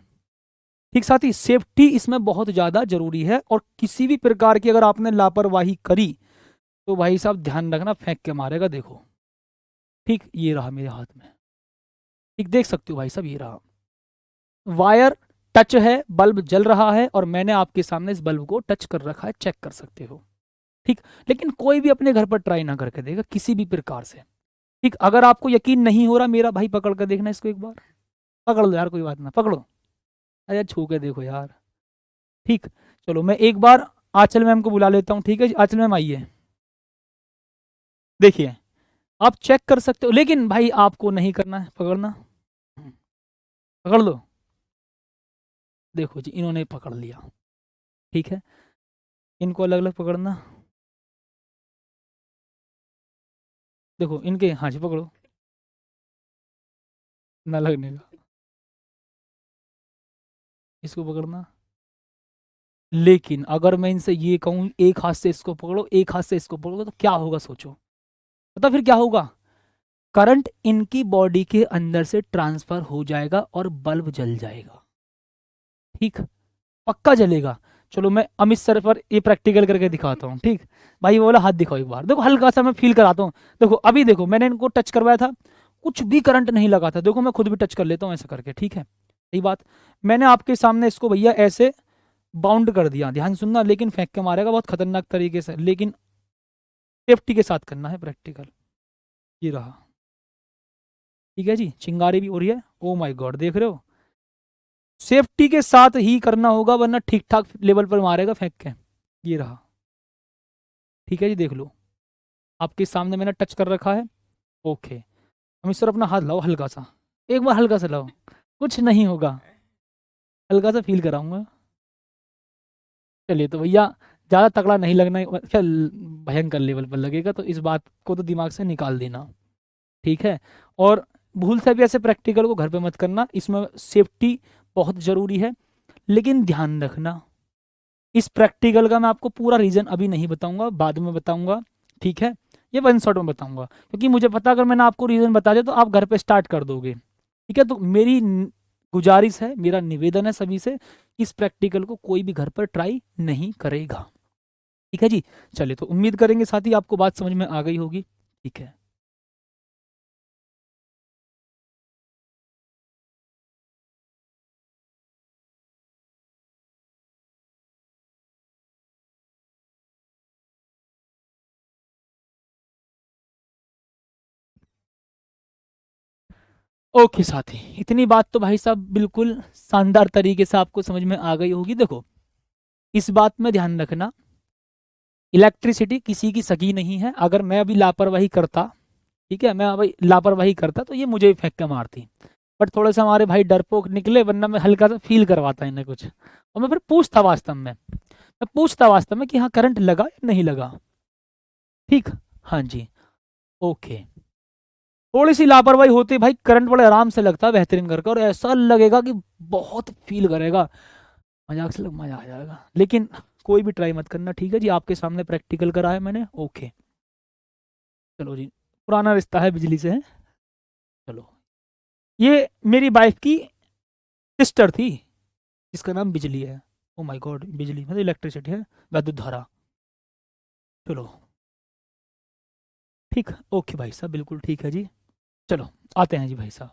Speaker 1: ठीक साथी, सेफ्टी इसमें बहुत ज्यादा जरूरी है, और किसी भी प्रकार की अगर आपने लापरवाही करी तो भाई साहब ध्यान रखना फेंक के मारेगा, देखो, ठीक। ये रहा मेरे हाथ में, ठीक, देख सकते हो भाई साहब, ये रहा वायर, टच है, बल्ब जल रहा है, और मैंने आपके सामने इस बल्ब को टच कर रखा है, चेक कर सकते हो, ठीक। लेकिन कोई भी अपने घर पर ट्राई ना करके देगा किसी भी प्रकार से, ठीक। अगर आपको यकीन नहीं हो रहा मेरा भाई, पकड़ कर देखना इसको एक बार, पकड़ लो यार, कोई बात ना, पकड़ो, अरे छू के देखो यार, ठीक। चलो मैं एक बार आंचल मैम को बुला लेता हूँ, ठीक है। आंचल मैम आइए, देखिए, आप चेक कर सकते हो, लेकिन भाई आपको नहीं करना है पकड़ना, पकड़ लो, देखो जी इन्होंने पकड़ लिया, ठीक है। इनको अलग अलग पकड़ना, देखो इनके, हाँ जी पकड़ो, ना लगने का, इसको पकड़ना। लेकिन अगर मैं इनसे ये कहूँ एक हाथ से इसको पकड़ो, एक हाथ से इसको पकड़ो, तो क्या होगा सोचो, पता फिर क्या होगा, करंट इनकी बॉडी के अंदर से ट्रांसफर हो जाएगा और बल्ब जल जाएगा, ठीक, पक्का जलेगा। चलो मैं अमित सर पर ये प्रैक्टिकल करके दिखाता हूँ, ठीक। भाई वो वाला हाथ दिखाओ एक बार, देखो हल्का सा मैं फील कराता हूँ, देखो अभी देखो मैंने इनको टच करवाया था, कुछ भी करंट नहीं लगा था, देखो मैं खुद भी टच कर लेता हूँ ऐसा करके, ठीक है। यही बात, मैंने आपके सामने इसको भैया ऐसे बाउंड कर दिया, ध्यान सुनना, लेकिन फेंक के मारेगा बहुत खतरनाक तरीके से, लेकिन सेफ्टी के साथ करना है प्रैक्टिकल, ये रहा, ठीक है जी। चिंगारी भी हो रही है, ओ माय गॉड, देख रहे हो, सेफ्टी के साथ ही करना होगा वरना ठीक ठाक लेवल पर मारेगा फेंक के, ये रहा, ठीक है जी। देख लो आपके सामने मैंने टच कर रखा है, ओके। हम इस तरह अपना हाथ लाओ हल्का सा, एक बार हल्का सा लाओ, कुछ नहीं होगा, हल्का सा फील कराऊंगा। चलिए तो भैया ज़्यादा तगड़ा नहीं लगना है, चल भयंकर लेवल पर लगेगा, तो इस बात को तो दिमाग से निकाल देना, ठीक है। और भूल से भी ऐसे प्रैक्टिकल को घर पे मत करना, इसमें सेफ्टी बहुत ज़रूरी है। लेकिन ध्यान रखना, इस प्रैक्टिकल का मैं आपको पूरा रीज़न अभी नहीं बताऊंगा, बाद में बताऊंगा, ठीक है। ये वन शॉट में बताऊंगा, क्योंकि मुझे पता अगर मैंने आपको रीज़न बता दिया तो आप घर पे स्टार्ट कर दोगे, ठीक है। तो मेरी गुजारिश है, मेरा निवेदन है सभी से, इस प्रैक्टिकल को कोई भी घर पर ट्राई नहीं करेगा, ठीक है जी। चलिए तो उम्मीद करेंगे साथ ही आपको बात समझ में आ गई होगी, ठीक है। ओके साथी, इतनी बात तो भाई साहब बिल्कुल शानदार तरीके से आपको समझ में आ गई होगी। देखो इस बात में ध्यान रखना, इलेक्ट्रिसिटी किसी की सगी नहीं है, अगर मैं अभी लापरवाही करता ठीक है, मैं भाई लापरवाही करता तो ये मुझे ही फेंक के मारती, बट थोड़े से हमारे भाई डरपोक निकले, वरना मैं हल्का सा फील करवाता इन्हें कुछ, और मैं फिर पूछता वास्तव में कि हाँ करंट लगा या नहीं लगा। ठीक, हाँ जी, ओके। थोड़ी सी लापरवाही होती भाई करंट बड़े आराम से लगता है बेहतरीन करके, और ऐसा लगेगा कि बहुत फील करेगा, मजाक से मजा आ जाएगा। लेकिन कोई भी ट्राई मत करना, ठीक है जी, आपके सामने प्रैक्टिकल करा है मैंने। ओके, चलो जी, पुराना रिश्ता है बिजली से है। चलो, ये मेरी वाइफ की सिस्टर थी, जिसका नाम बिजली है। ओ माय गॉड, बिजली मतलब इलेक्ट्रिसिटी है, विद्युत धारा। चलो ठीक, ओके भाई साहब, बिल्कुल ठीक है जी। चलो आते हैं जी भाई साहब।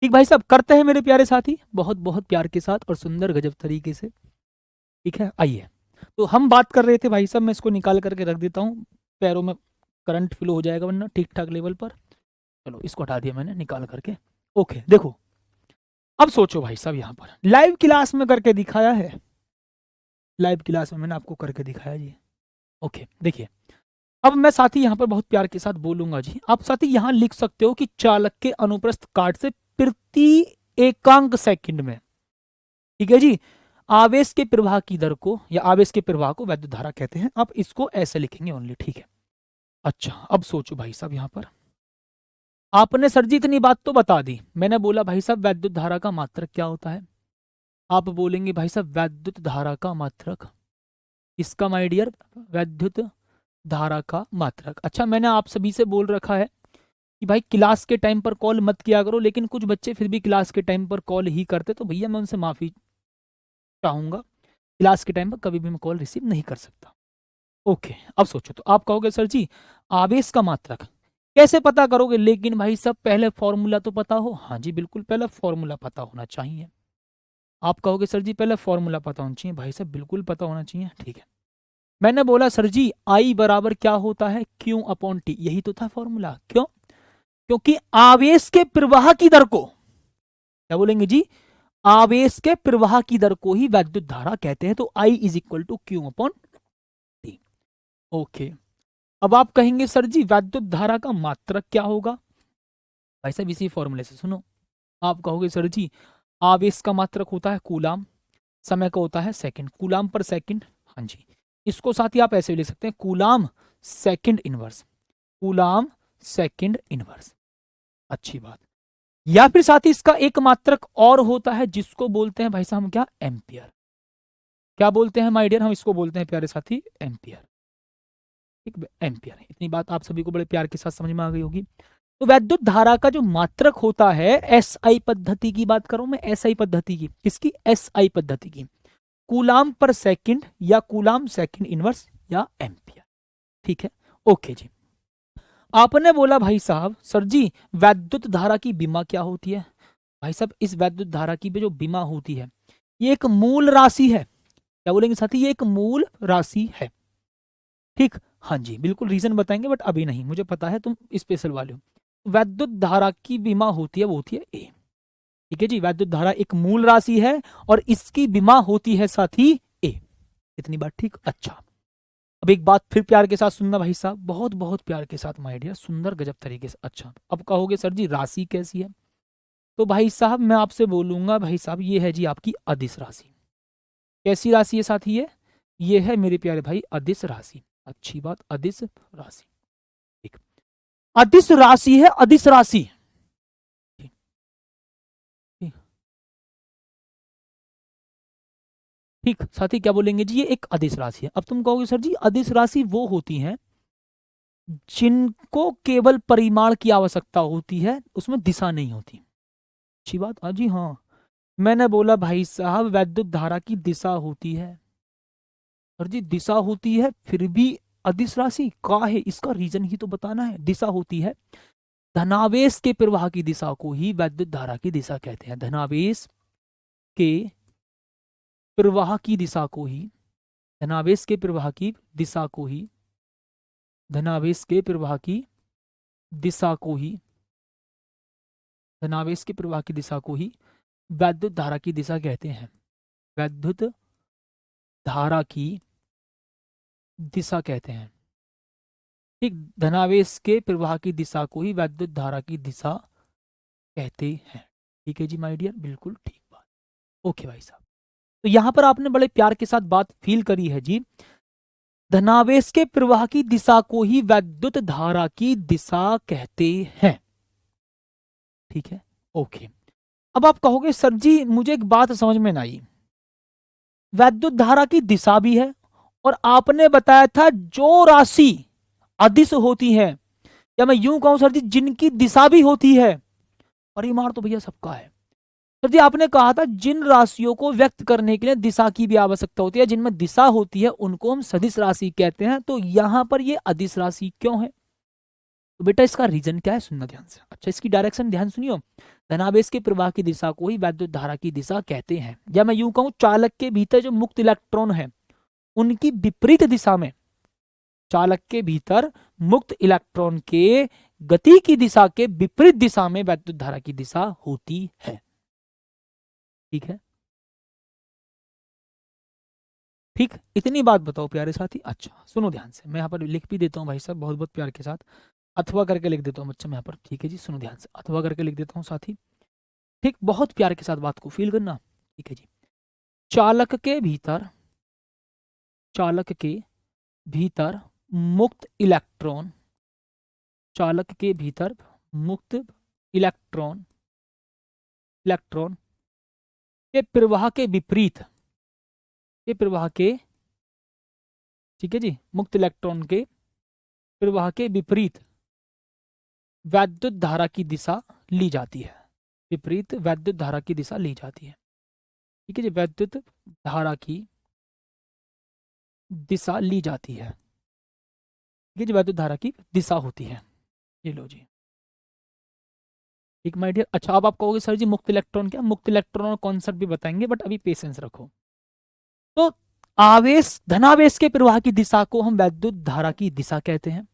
Speaker 1: ठीक भाई साहब, करते हैं मेरे प्यारे साथी, बहुत बहुत प्यार के साथ और सुंदर गजब तरीके से। ठीक है, आइए। तो हम बात कर रहे थे भाई साहब, मैं इसको निकाल करके रख देता हूँ, पैरों में करंट फ्लो हो जाएगा वरना ठीक ठाक लेवल पर। चलो इसको हटा दिया मैंने निकाल करके। ओके देखो, अब सोचो भाई साहब, यहाँ पर लाइव क्लास में करके दिखाया है, लाइव क्लास में मैंने आपको करके दिखाया जी। ओके देखिए, अब मैं साथी यहाँ पर बहुत प्यार के साथ बोलूंगा जी, आप साथी यहाँ लिख सकते हो कि चालक के अनुप्रस्थ काट से प्रति एकांक सेकंड में, ठीक है जी, आवेश के प्रवाह की दर को या आवेश के प्रवाह को वैद्युत धारा कहते हैं। आप इसको ऐसे लिखेंगे ओनली, ठीक है। अच्छा अब सोचो भाई साहब, यहाँ पर आपने सर जी इतनी बात तो बता दी, मैंने बोला भाई साहब वैद्युत धारा का मात्रक क्या होता है, आप बोलेंगे भाई साहब वैद्युत धारा का मात्रक, इसका माय डियर वैद्युत धारा का मात्रक। अच्छा मैंने आप सभी से बोल रखा है कि भाई क्लास के टाइम पर कॉल मत किया करो, लेकिन कुछ बच्चे फिर भी क्लास के टाइम पर कॉल ही करते, तो भैया मैं उनसे माफी चाहूंगा, क्लास के टाइम पर कभी भी मैं कॉल रिसीव नहीं कर सकता। ओके अब सोचो, तो आप कहोगे सर जी आवेश का मात्रक कैसे पता करोगे, लेकिन भाई सब पहले फॉर्मूला तो पता हो। हाँ जी बिल्कुल, पहले फॉर्मूला पता होना चाहिए। आप कहोगे सर जी पहले फॉर्मूला पता होना चाहिए, भाई साहब बिल्कुल पता होना चाहिए, ठीक है। मैंने बोला सर जी आई बराबर क्या होता है, क्यू अपॉन टी, यही तो था फॉर्मूला। क्यों? क्योंकि आवेश के प्रवाह की दर को, क्या बोलेंगे जी, आवेश के प्रवाह की दर को ही वैद्युत धारा कहते हैं, तो I is equal to Q upon T. Okay, अब आप कहेंगे सर जी वैद्युत धारा का मात्रक क्या होगा, भाई साहब इसी फॉर्मूले से सुनो। आप कहोगे सर जी आवेश का मात्रक होता है कूलाम, समय का होता है सेकंड, कूलाम पर सेकंड। हाँ जी, इसको साथ ही आप ऐसे भी लिख सकते हैं coulomb second inverse, coulomb second inverse. अच्छी बात। या फिर साथ ही इसका एक मात्रक और होता है जिसको बोलते हैं भाई साहब हम क्या, एम्पियर। क्या बोलते हैं माय डियर, हम इसको बोलते हैं प्यारे साथी एम्पियर। ठीक, एम्पियर। इतनी बात आप सभी को बड़े प्यार के साथ समझ में आ गई होगी। तो वैद्युत धारा का जो मात्रक होता है, एसआई पद्धति की बात करूं मैं, एसआई पद्धति की, किसकी, एसआई पद्धति की, कूलाम पर सेकंड या कूलाम सेकंड इनवर्स या एम्पियर। ठीक है, ओके जी। आपने बोला भाई साहब सर जी वैद्युत धारा की विमा क्या होती है, भाई साहब इस वैद्युत धारा की जो विमा होती है ये एक मूल राशि है। क्या बोलेंगे साथी, ये एक मूल राशि है। ठीक, हाँ जी बिल्कुल, रीजन बताएंगे बट अभी नहीं, मुझे पता है तुम स्पेशल वाले हो। वैद्युत धारा की विमा होती है, वो होती है ए। ठीक है जी, वैद्युत धारा एक मूल राशि है और इसकी विमा होती है साथी ए। इतनी बात ठीक। अच्छा अब एक बात फिर प्यार के साथ सुनना भाई साहब, बहुत बहुत प्यार के साथ माय डियर, सुंदर गजब तरीके से। अच्छा अब कहोगे सर जी राशि कैसी है, तो भाई साहब मैं आपसे बोलूंगा भाई साहब ये है जी आपकी अदिश राशि। कैसी राशि है साथी ये है मेरे प्यारे भाई अदिश राशि। अच्छी बात, अदिश राशि। ठीक, अदिश राशि है, अदिश राशि। ठीक, ठीक, ठीक साथी क्या बोलेंगे जी, ये एक अदिश राशि है। अब तुम कहोगे सर जी अदिश राशि वो होती हैं जिनको केवल परिमाण की आवश्यकता होती है, उसमें दिशा नहीं होती। अच्छी बात, हाँ जी हाँ, मैंने बोला भाई साहब वैद्युत धारा की दिशा होती है, सर जी दिशा होती है फिर भी अदिश राशि का है, इसका रीजन ही तो बताना है। दिशा होती है, धनावेश के प्रवाह की दिशा को ही वैद्युत धारा की दिशा कहते हैं। धनावेश के प्रवाह की दिशा को ही, धनावेश के प्रवाह की दिशा को ही, धनावेश के प्रवाह की दिशा को ही, धनावेश के प्रवाह की दिशा को ही वैद्युत धारा की दिशा कहते हैं। वैद्युत धारा की दिशा कहते हैं। ठीक, धनावेश के प्रवाह की दिशा को ही वैद्युत धारा की दिशा कहते हैं। ठीक है जी माय डियर, बिल्कुल ठीक बात। ओके भाई साहब, तो यहां पर आपने बड़े प्यार के साथ बात फील करी है जी। धनावेश के प्रवाह की दिशा को ही वैद्युत धारा की दिशा कहते हैं। ठीक है, ओके। अब आप कहोगे सर जी मुझे एक बात समझ में नहीं आई, वैद्युत धारा की दिशा भी है और आपने बताया था जो राशि अदिश होती है, या मैं यूं कहूं सर जी जिनकी दिशा भी होती है, परिमाण तो भैया सबका है। सर जी आपने कहा था जिन राशियों को व्यक्त करने के लिए दिशा की भी आवश्यकता होती है, जिनमें दिशा होती है उनको हम सदिश राशि कहते हैं, तो यहां पर ये अदिश राशि क्यों है? तो बेटा इसका रीजन क्या है, सुनना ध्यान से। अच्छा इसकी डायरेक्शन ध्यान सुनियो। धनावेश के प्रवाह की दिशा को ही वैद्युत धारा की दिशा कहते हैं, या मैं यूं कहूं चालक के भीतर जो मुक्त इलेक्ट्रॉन है उनकी विपरीत दिशा में, चालक के भीतर मुक्त इलेक्ट्रॉन के गति की दिशा के विपरीत दिशा में वैद्युत धारा की दिशा होती है। ठीक है, ठीक, इतनी बात बताओ प्यारे साथी। अच्छा सुनो ध्यान से, मैं यहाँ पर लिख भी देता हूँ भाई साहब बहुत बहुत प्यार के साथ, अथवा करके लिख देता हूँ बच्चा मैं यहाँ पर। ठीक है जी, सुनो ध्यान से, अथवा करके लिख देता हूँ साथी। ठीक, बहुत प्यार के साथ बात को फील करना। ठीक है जी, चालक के भीतर, चालक के भीतर मुक्त इलेक्ट्रॉन, चालक के भीतर मुक्त इलेक्ट्रॉन, इलेक्ट्रॉन के प्रवाह के विपरीत, के प्रवाह के, ठीक है जी, मुक्त इलेक्ट्रॉन के प्रवाह के विपरीत वैद्युत धारा की दिशा ली जाती है, विपरीत वैद्युत धारा की दिशा ली जाती है। ठीक है जी, वैद्युत धारा की दिशा ली जाती है। ठीक है जी, वैद्युत धारा की दिशा होती है। ये लो जी, ठीक माय डियर। अच्छा अब आप कहोगे सर जी मुक्त इलेक्ट्रॉन क्या, मुक्त इलेक्ट्रॉन कॉन्सेप्ट भी बताएंगे, बट अभी पेशेंस रखो। तो आवेश, धनावेश के प्रवाह की दिशा को हम वैद्युत धारा की दिशा कहते हैं।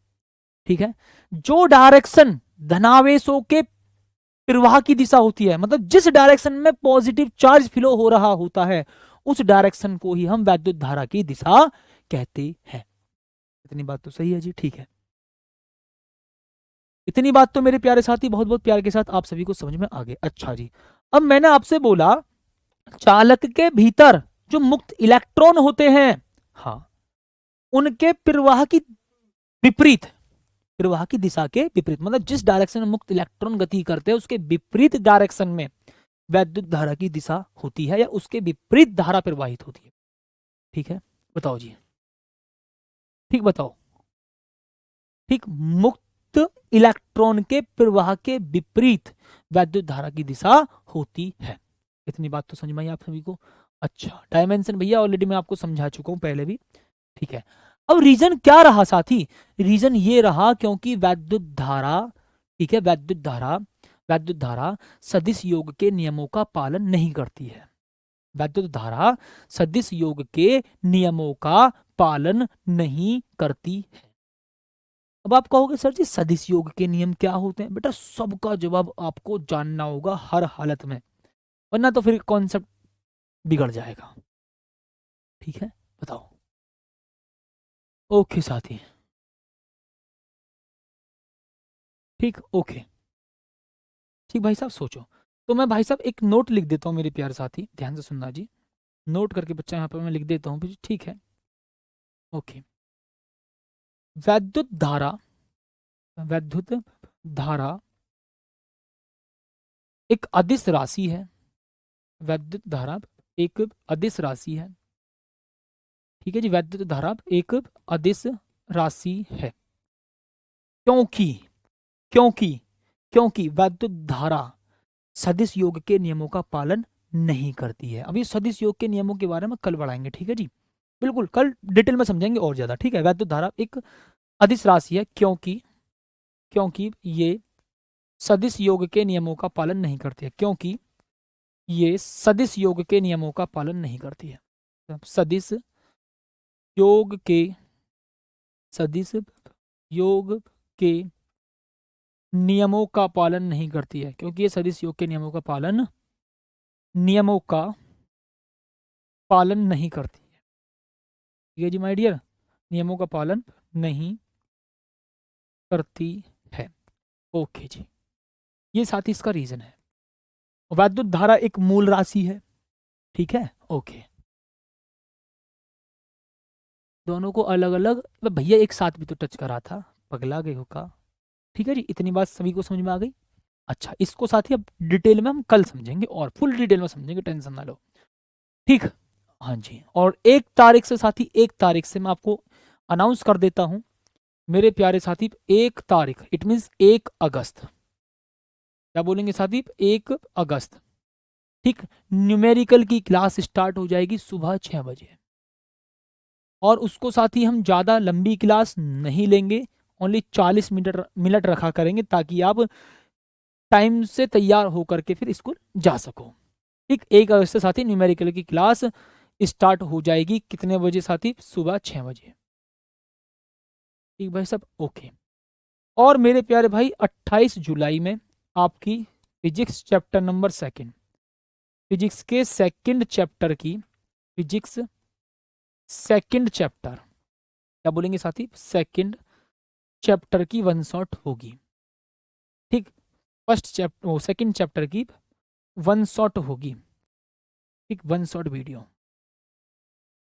Speaker 1: ठीक है, जो डायरेक्शन धनावेशों के प्रवाह की दिशा होती है, मतलब जिस डायरेक्शन में पॉजिटिव चार्ज फ्लो हो रहा होता है उस डायरेक्शन को ही हम वैद्युत धारा की दिशा कहते हैं। इतनी बात तो सही है जी, ठीक है। इतनी बात तो मेरे प्यारे साथी बहुत बहुत प्यार के साथ आप सभी को समझ में आ गए। अच्छा जी, अब मैंने आपसे बोला चालक के भीतर जो मुक्त इलेक्ट्रॉन होते हैं, हाँ, उनके प्रवाह की विपरीत, प्रवाह की दिशा के विपरीत, मतलब जिस डायरेक्शन में मुक्त इलेक्ट्रॉन गति करते हैं उसके विपरीत डायरेक्शन में वैद्युत धारा की दिशा होती है, या उसके विपरीत धारा प्रवाहित होती है। ठीक है, बताओ जी, ठीक बताओ। ठीक, मुक्त इलेक्ट्रॉन के प्रवाह के विपरीत वैद्युत धारा की दिशा होती है। इतनी बात तो समझ में आई आप सभी को। अच्छा डायमेंशन भैया ऑलरेडी मैं आपको समझा चुका हूं पहले भी। ठीक है, अब रीजन क्या रहा साथी, रीजन ये रहा क्योंकि वैद्युत धारा, ठीक है, वैद्युत धारा, वैद्युत धारा सदिश योग के नियमों का पालन नहीं करती है। वैद्युत धारा सदिश योग के नियमों का पालन नहीं करती है। अब आप कहोगे सर जी सदिश योग के नियम क्या होते हैं? बेटा सबका जवाब आपको जानना होगा हर हालत में, वरना तो फिर कॉन्सेप्ट बिगड़ जाएगा। ठीक है, बताओ। ओके साथी, ठीक, ओके, ठीक भाई साहब सोचो। तो मैं भाई साहब एक नोट लिख देता हूँ मेरे प्यारे साथी, ध्यान से सुनना जी, नोट करके बच्चा यहाँ पर मैं लिख देता हूँ, ठीक है। ओके, वैद्युत धारा, वैद्युत धारा एक अदिश राशि है, वैद्युत धारा एक अदिश राशि है। ठीक है जी, वैद्युत धारा एक अदिश राशि है, क्योंकि, क्योंकि क्योंकि वैद्युत धारा सदिश योग के नियमों का पालन नहीं करती है। अभी सदिश योग के नियमों के बारे में कल बढ़ाएंगे, ठीक है जी, बिल्कुल कल डिटेल में समझेंगे और ज्यादा। ठीक है, वैद्युत धारा एक अदिश राशि है क्योंकि, क्योंकि ये सदिश योग के नियमों का पालन नहीं करती है, क्योंकि ये सदिश योग के नियमों का पालन नहीं करती है। सदिश योग के, सदिश योग के नियमों का पालन नहीं करती है, क्योंकि ये सदिश योग के नियमों का पालन, नियमों का पालन नहीं करती है। ठीक है जी माय डियर, नियमों का पालन नहीं करती है। ओके जी, ये साथ ही इसका रीजन है। वैद्युत धारा एक मूल राशि है, ठीक है। ओके, दोनों को अलग अलग, भैया एक साथ भी तो टच करा था, पगला गए हो का। ठीक है जी, इतनी बात सभी को समझ में आ गई। अच्छा, इसको साथ ही अब डिटेल में हम कल समझेंगे और फुल डिटेल में समझेंगे, टेंशन ना लो। ठीक, हाँ जी। और 1 तारीख से साथी, 1 तारीख से मैं आपको अनाउंस कर देता हूं मेरे प्यारे साथी, 1 तारीख इट मीन्स 1 अगस्त, क्या बोलेंगे साथी, 1 अगस्त, ठीक, न्यूमेरिकल की क्लास स्टार्ट हो जाएगी सुबह 6 बजे। और उसको साथ ही हम ज़्यादा लंबी क्लास नहीं लेंगे, ओनली 40 मिनट रखा करेंगे, ताकि आप टाइम से तैयार होकर के फिर स्कूल जा सको। ठीक, 1 अगस्त से साथी न्यूमेरिकल की क्लास स्टार्ट हो जाएगी, कितने बजे साथी, सुबह 6 बजे। ठीक भाई सब, ओके। और मेरे प्यारे भाई, 28 जुलाई में आपकी फिजिक्स चैप्टर नंबर 2, फिजिक्स के सेकंड चैप्टर की, फिजिक्स सेकंड चैप्टर, क्या बोलेंगे साथी, सेकंड चैप्टर की 1 शॉट होगी। ठीक, फर्स्ट चैप्टर, वो सेकंड चैप्टर की 1 शॉट होगी। ठीक, 1 शॉट वीडियो।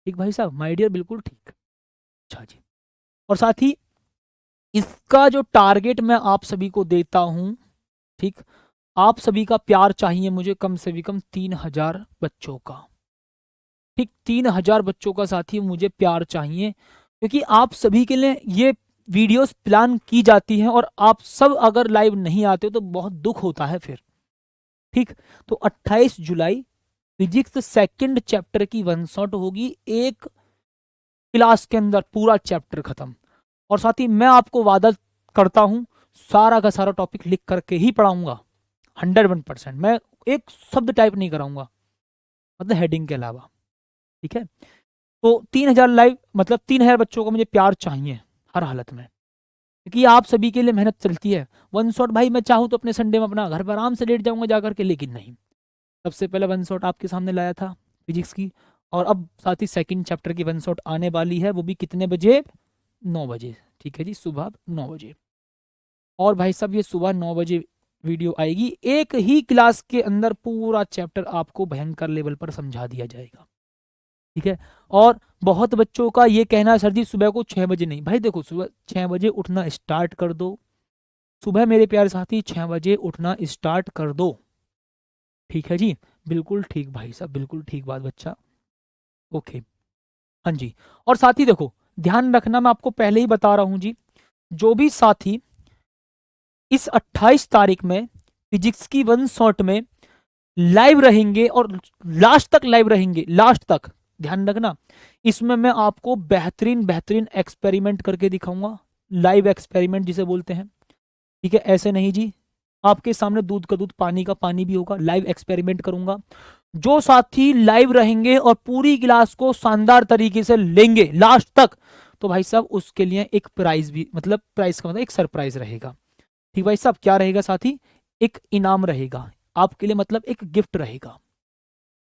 Speaker 1: ठीक भाई साहब, माय डियर, बिल्कुल ठीक। अच्छा जी, और साथ ही इसका जो टारगेट मैं आप सभी को देता हूं, ठीक, आप सभी का प्यार चाहिए मुझे कम से भी कम 3000 बच्चों का। ठीक, 3000 बच्चों का साथी मुझे प्यार चाहिए, क्योंकि आप सभी के लिए ये वीडियोस प्लान की जाती हैं, और आप सब अगर लाइव नहीं आते हो तो बहुत दुख होता है फिर। ठीक, तो 28 जुलाई फिजिक्स सेकंड चैप्टर की 1 शॉट होगी, एक क्लास के अंदर पूरा चैप्टर खत्म। और साथ ही मैं आपको वादा करता हूं, सारा का सारा टॉपिक लिख करके ही पढ़ाऊंगा, 101%। मैं एक शब्द टाइप नहीं कराऊंगा, मतलब हेडिंग के अलावा। ठीक है, तो 3000 लाइव, मतलब 3000 बच्चों को मुझे प्यार चाहिए हर हालत में, क्योंकि आप सभी के लिए मेहनत चलती है। 1 शॉट भाई, मैं चाहूँ तो अपने संडे में अपना घर पर आराम से लेट जाऊंगा जाकर के, लेकिन नहीं, सबसे पहले 1 शॉट आपके सामने लाया था फिजिक्स की, और अब साथ ही सेकंड चैप्टर की 1 शॉट आने वाली है, वो भी कितने बजे, 9 बजे। ठीक है जी, सुबह 9 बजे। और भाई साहब, ये सुबह 9 बजे वीडियो आएगी, एक ही क्लास के अंदर पूरा चैप्टर आपको भयंकर लेवल पर समझा दिया जाएगा। ठीक है, और बहुत बच्चों का ये कहना है, सर जी सुबह को 6 बजे नहीं, भाई देखो, सुबह 6 बजे उठना स्टार्ट कर दो, सुबह मेरे प्यारे साथी 6 बजे उठना स्टार्ट कर दो। ठीक है जी, बिल्कुल ठीक भाई साहब, बिल्कुल ठीक बात बच्चा। ओके, हाँ जी। और साथी देखो, ध्यान रखना, मैं आपको पहले ही बता रहा हूं जी, जो भी साथी इस 28 तारीख में फिजिक्स की 1 शॉट में लाइव रहेंगे, और लास्ट तक लाइव रहेंगे, लास्ट तक, ध्यान रखना, इसमें मैं आपको बेहतरीन बेहतरीन एक्सपेरिमेंट करके दिखाऊंगा, लाइव एक्सपेरिमेंट जिसे बोलते हैं। ठीक है, ऐसे नहीं जी, आपके सामने दूध का दूध पानी का पानी भी होगा, लाइव एक्सपेरिमेंट करूंगा। जो साथी लाइव रहेंगे और पूरी क्लास को शानदार तरीके से लेंगे लास्ट तक, तो भाई साहब उसके लिए एक प्राइज भी, मतलब प्राइज का मतलब एक सरप्राइज रहेगा। ठीक भाई साहब, क्या रहेगा साथी, एक इनाम रहेगा आपके लिए, मतलब एक गिफ्ट रहेगा।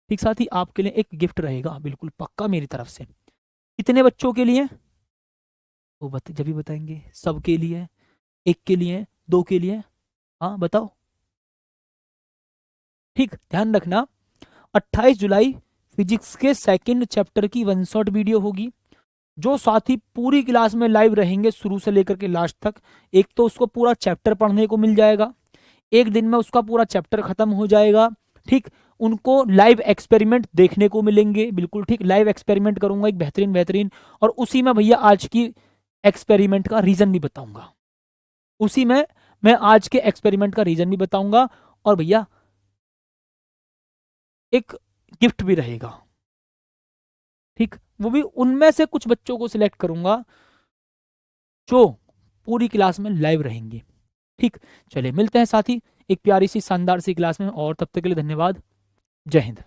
Speaker 1: ठीक साथी, आपके लिए एक गिफ्ट रहेगा, बिल्कुल पक्का मेरी तरफ से। कितने बच्चों के लिए, वो जब भी बताएंगे, सबके लिए, एक के लिए, दो के लिए, हाँ बताओ। ठीक, ध्यान रखना, 28 जुलाई फिजिक्स के सेकंड चैप्टर की 1 शॉट वीडियो होगी। जो साथी पूरी क्लास में लाइव रहेंगे शुरू से लेकर के लास्ट तक, एक तो उसको पूरा चैप्टर पढ़ने को मिल जाएगा, एक दिन में उसका पूरा चैप्टर खत्म हो जाएगा। ठीक, उनको लाइव एक्सपेरिमेंट देखने को मिलेंगे, बिल्कुल ठीक, लाइव एक्सपेरिमेंट करूंगा एक बेहतरीन बेहतरीन, और उसी में भैया आज की एक्सपेरिमेंट का रीजन भी बताऊंगा, उसी में मैं आज के एक्सपेरिमेंट का रीजन भी बताऊंगा, और भैया एक गिफ्ट भी रहेगा। ठीक, वो भी उनमें से कुछ बच्चों को सिलेक्ट करूंगा जो पूरी क्लास में लाइव रहेंगे। ठीक, चलिए मिलते हैं साथी एक प्यारी सी शानदार सी क्लास में, और तब तक के लिए धन्यवाद, जय हिंद।